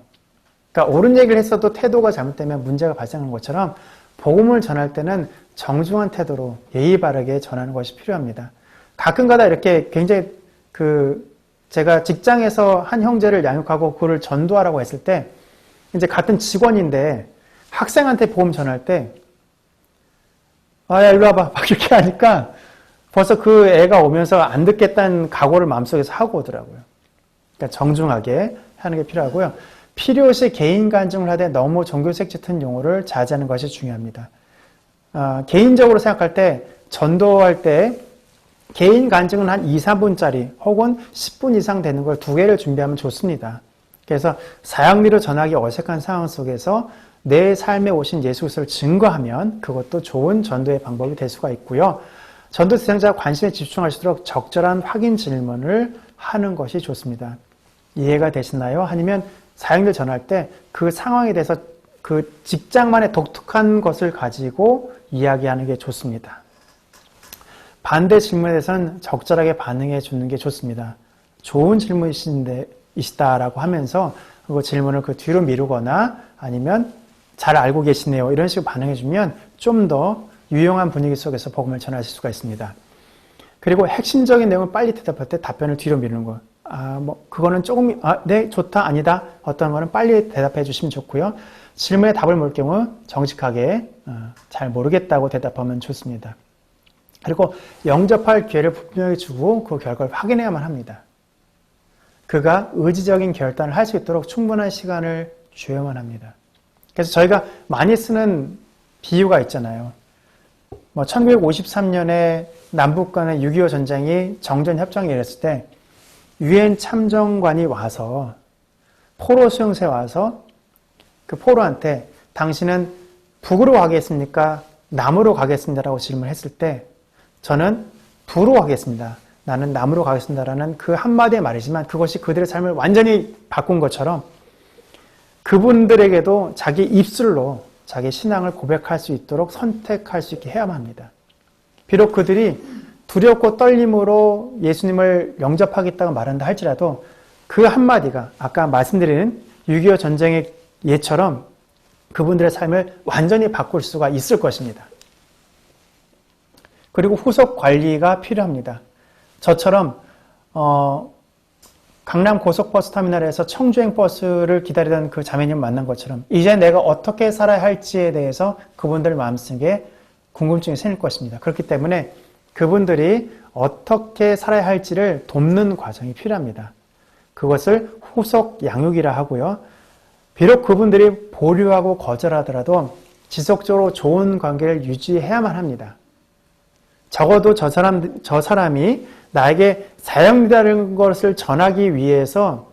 그러니까 옳은 얘기를 했어도 태도가 잘못되면 문제가 발생하는 것처럼 복음을 전할 때는 정중한 태도로 예의 바르게 전하는 것이 필요합니다. 가끔가다 이렇게 굉장히 제가 직장에서 한 형제를 양육하고 그를 전도하라고 했을 때, 이제 같은 직원인데 학생한테 보험 전할 때, 야, 일로 와봐. 막 이렇게 하니까 벌써 그 애가 오면서 안 듣겠다는 각오를 마음속에서 하고 오더라고요. 그러니까 정중하게 하는 게 필요하고요. 필요시 개인 간증을 하되 너무 종교색 짙은 용어를 자제하는 것이 중요합니다. 개인적으로 생각할 때, 전도할 때 개인 간증은 한 2, 3분짜리 혹은 10분 이상 되는 걸 2개를 준비하면 좋습니다. 그래서 사형리로 전하기 어색한 상황 속에서 내 삶에 오신 예수 그리스도를 증거하면 그것도 좋은 전도의 방법이 될 수가 있고요. 전도 대상자가 관심에 집중할 수 있도록 적절한 확인 질문을 하는 것이 좋습니다. 이해가 되시나요? 아니면 사형리를 전할 때 그 상황에 대해서 그 직장만의 독특한 것을 가지고 이야기하는 게 좋습니다. 반대 질문에 대해서는 적절하게 반응해 주는 게 좋습니다. 좋은 질문이시다라고 하면서 그 질문을 그 뒤로 미루거나 아니면 잘 알고 계시네요. 이런 식으로 반응해 주면 좀 더 유용한 분위기 속에서 복음을 전하실 수가 있습니다. 그리고 핵심적인 내용을 빨리 대답할 때 답변을 뒤로 미루는 거. 그거는 조금, 네, 좋다, 아니다. 어떤 거는 빨리 대답해 주시면 좋고요. 질문에 답을 물 경우 정직하게, 잘 모르겠다고 대답하면 좋습니다. 그리고 영접할 기회를 분명히 주고 그 결과를 확인해야만 합니다. 그가 의지적인 결단을 할 수 있도록 충분한 시간을 줘야만 합니다. 그래서 저희가 많이 쓰는 비유가 있잖아요. 1953년에 남북 간의 6.25 전쟁이 정전협정에 이랬을 때 유엔 참정관이 와서 포로 수용소에 와서 그 포로한테 당신은 북으로 가겠습니까? 남으로 가겠습니다라고 질문했을 때 저는 부로 가겠습니다. 나는 남으로 가겠습니다라는 그 한마디의 말이지만 그것이 그들의 삶을 완전히 바꾼 것처럼 그분들에게도 자기 입술로 자기 신앙을 고백할 수 있도록 선택할 수 있게 해야만 합니다. 비록 그들이 두렵고 떨림으로 예수님을 영접하겠다고 말한다 할지라도 그 한마디가 아까 말씀드린 6.25 전쟁의 예처럼 그분들의 삶을 완전히 바꿀 수가 있을 것입니다. 그리고 후속 관리가 필요합니다. 저처럼 강남 고속버스 터미널에서 청주행 버스를 기다리던 그 자매님 만난 것처럼 이제 내가 어떻게 살아야 할지에 대해서 그분들 마음속에 궁금증이 생길 것입니다. 그렇기 때문에 그분들이 어떻게 살아야 할지를 돕는 과정이 필요합니다. 그것을 후속 양육이라 하고요. 비록 그분들이 보류하고 거절하더라도 지속적으로 좋은 관계를 유지해야만 합니다. 적어도 저 사람이 나에게 사형이라는 것을 전하기 위해서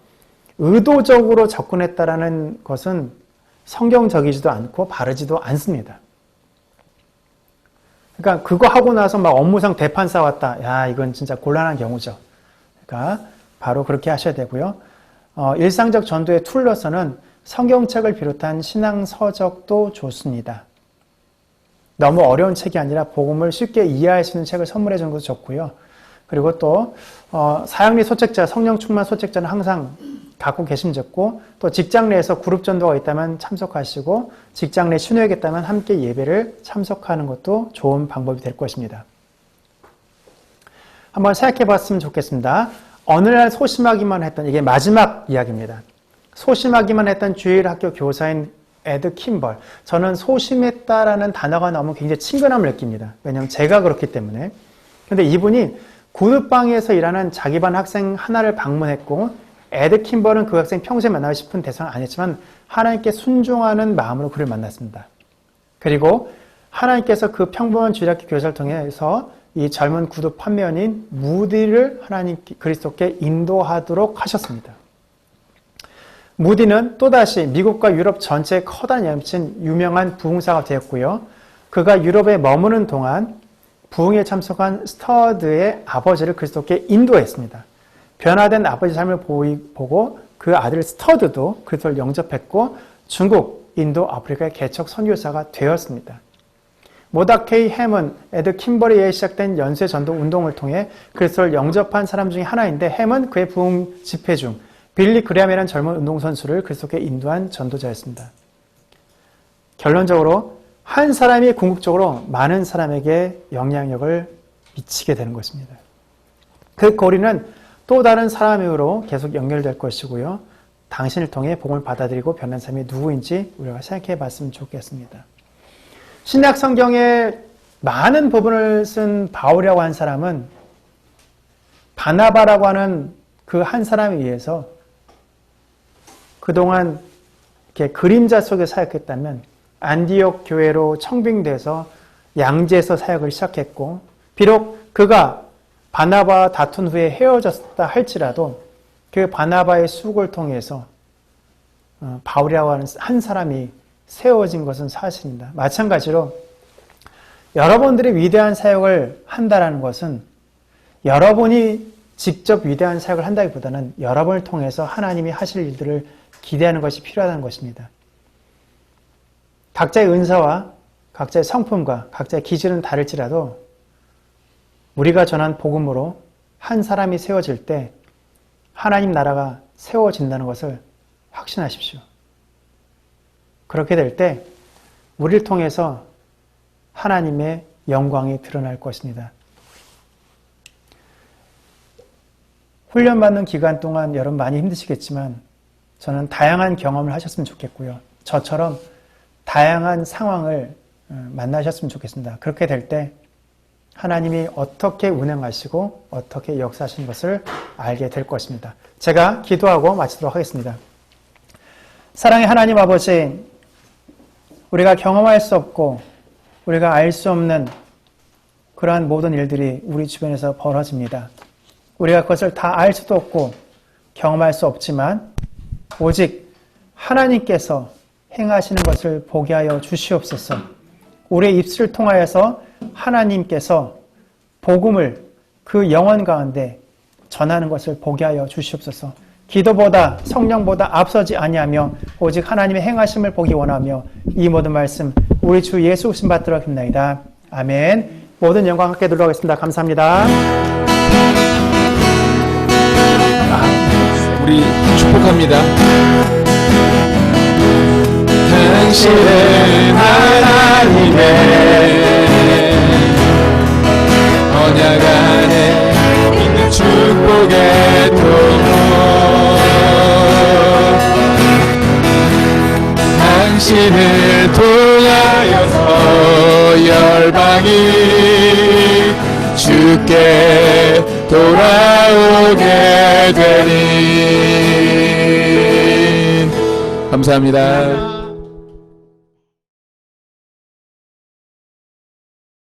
의도적으로 접근했다라는 것은 성경적이지도 않고 바르지도 않습니다. 그러니까 그거 하고 나서 막 업무상 대판 싸웠다. 야, 이건 진짜 곤란한 경우죠. 그러니까 바로 그렇게 하셔야 되고요. 일상적 전도의 툴로서는 성경책을 비롯한 신앙 서적도 좋습니다. 너무 어려운 책이 아니라 복음을 쉽게 이해할 수 있는 책을 선물해 주는 것도 좋고요. 그리고 또 사형리 소책자, 성령 충만 소책자는 항상 갖고 계시면 좋고 또 직장 내에서 그룹 전도가 있다면 참석하시고 직장 내 신호회가 있다면 함께 예배를 참석하는 것도 좋은 방법이 될 것입니다. 한번 생각해 봤으면 좋겠습니다. 어느 날 소심하기만 했던, 이게 마지막 이야기입니다. 소심하기만 했던 주일학교 교사인 에드 킴벌. 저는 소심했다라는 단어가 나오면 굉장히 친근함을 느낍니다. 왜냐하면 제가 그렇기 때문에. 근데 이분이 구두방에서 일하는 자기 반 학생 하나를 방문했고 에드 킴벌은 그 학생 평소에 만나고 싶은 대상은 아니었지만 하나님께 순종하는 마음으로 그를 만났습니다. 그리고 하나님께서 그 평범한 주일학교 교사를 통해서 이 젊은 구두 판매원인 무디를 하나님 그리스도께 인도하도록 하셨습니다. 무디는 또다시 미국과 유럽 전체에 커다란 영향을 미친 유명한 부흥사가 되었고요. 그가 유럽에 머무는 동안 부흥에 참석한 스터드의 아버지를 그리스도께 인도했습니다. 변화된 아버지 삶을 보고 그 아들 스터드도 그리스도를 영접했고 중국, 인도, 아프리카의 개척 선교사가 되었습니다. 모다케이 햄은 에드 킴벌에 의해 시작된 연쇄 전도 운동을 통해 그리스도를 영접한 사람 중에 하나인데 햄은 그의 부흥 집회 중 빌리 그레함이라는 젊은 운동선수를 그리스도께 인도한 전도자였습니다. 결론적으로 한 사람이 궁극적으로 많은 사람에게 영향력을 미치게 되는 것입니다. 그 고리는 또 다른 사람으로 계속 연결될 것이고요. 당신을 통해 복음을 받아들이고 변한 사람이 누구인지 우리가 생각해 봤으면 좋겠습니다. 신약 성경의 많은 부분을 쓴 바울이라고 한 사람은 바나바라고 하는 그 한 사람에 의해서 그동안 이렇게 그림자 속에 사역했다면 안디옥 교회로 청빙돼서 양지에서 사역을 시작했고, 비록 그가 바나바와 다툰 후에 헤어졌다 할지라도 그 바나바의 수고를 통해서 바울이라고 하는 한 사람이 세워진 것은 사실입니다. 마찬가지로 여러분들이 위대한 사역을 한다는 것은 여러분이 직접 위대한 사역을 한다기보다는 여러분을 통해서 하나님이 하실 일들을 기대하는 것이 필요하다는 것입니다. 각자의 은사와 각자의 성품과 각자의 기질은 다를지라도 우리가 전한 복음으로 한 사람이 세워질 때 하나님 나라가 세워진다는 것을 확신하십시오. 그렇게 될 때 우리를 통해서 하나님의 영광이 드러날 것입니다. 훈련받는 기간 동안 여러분 많이 힘드시겠지만 저는 다양한 경험을 하셨으면 좋겠고요. 저처럼 다양한 상황을 만나셨으면 좋겠습니다. 그렇게 될 때 하나님이 어떻게 운행하시고 어떻게 역사하시는 것을 알게 될 것입니다. 제가 기도하고 마치도록 하겠습니다. 사랑의 하나님 아버지, 우리가 경험할 수 없고 우리가 알 수 없는 그러한 모든 일들이 우리 주변에서 벌어집니다. 우리가 그것을 다 알 수도 없고 경험할 수 없지만 오직 하나님께서 행하시는 것을 보게 하여 주시옵소서. 우리의 입술을 통하여서 하나님께서 복음을 그 영혼 가운데 전하는 것을 보게 하여 주시옵소서. 기도보다 성령보다 앞서지 아니하며 오직 하나님의 행하심을 보기 원하며 이 모든 말씀 우리 주 예수 그리스도 받들어 깁나이다. 아멘. 모든 영광 함께 돌아가겠습니다. 감사합니다. 우리 축복합니다. 당신은 하나님의 언약 안에 있는 축복의 통로, 당신을 통하여서 열방이 주께 돌아오게 되니 감사합니다.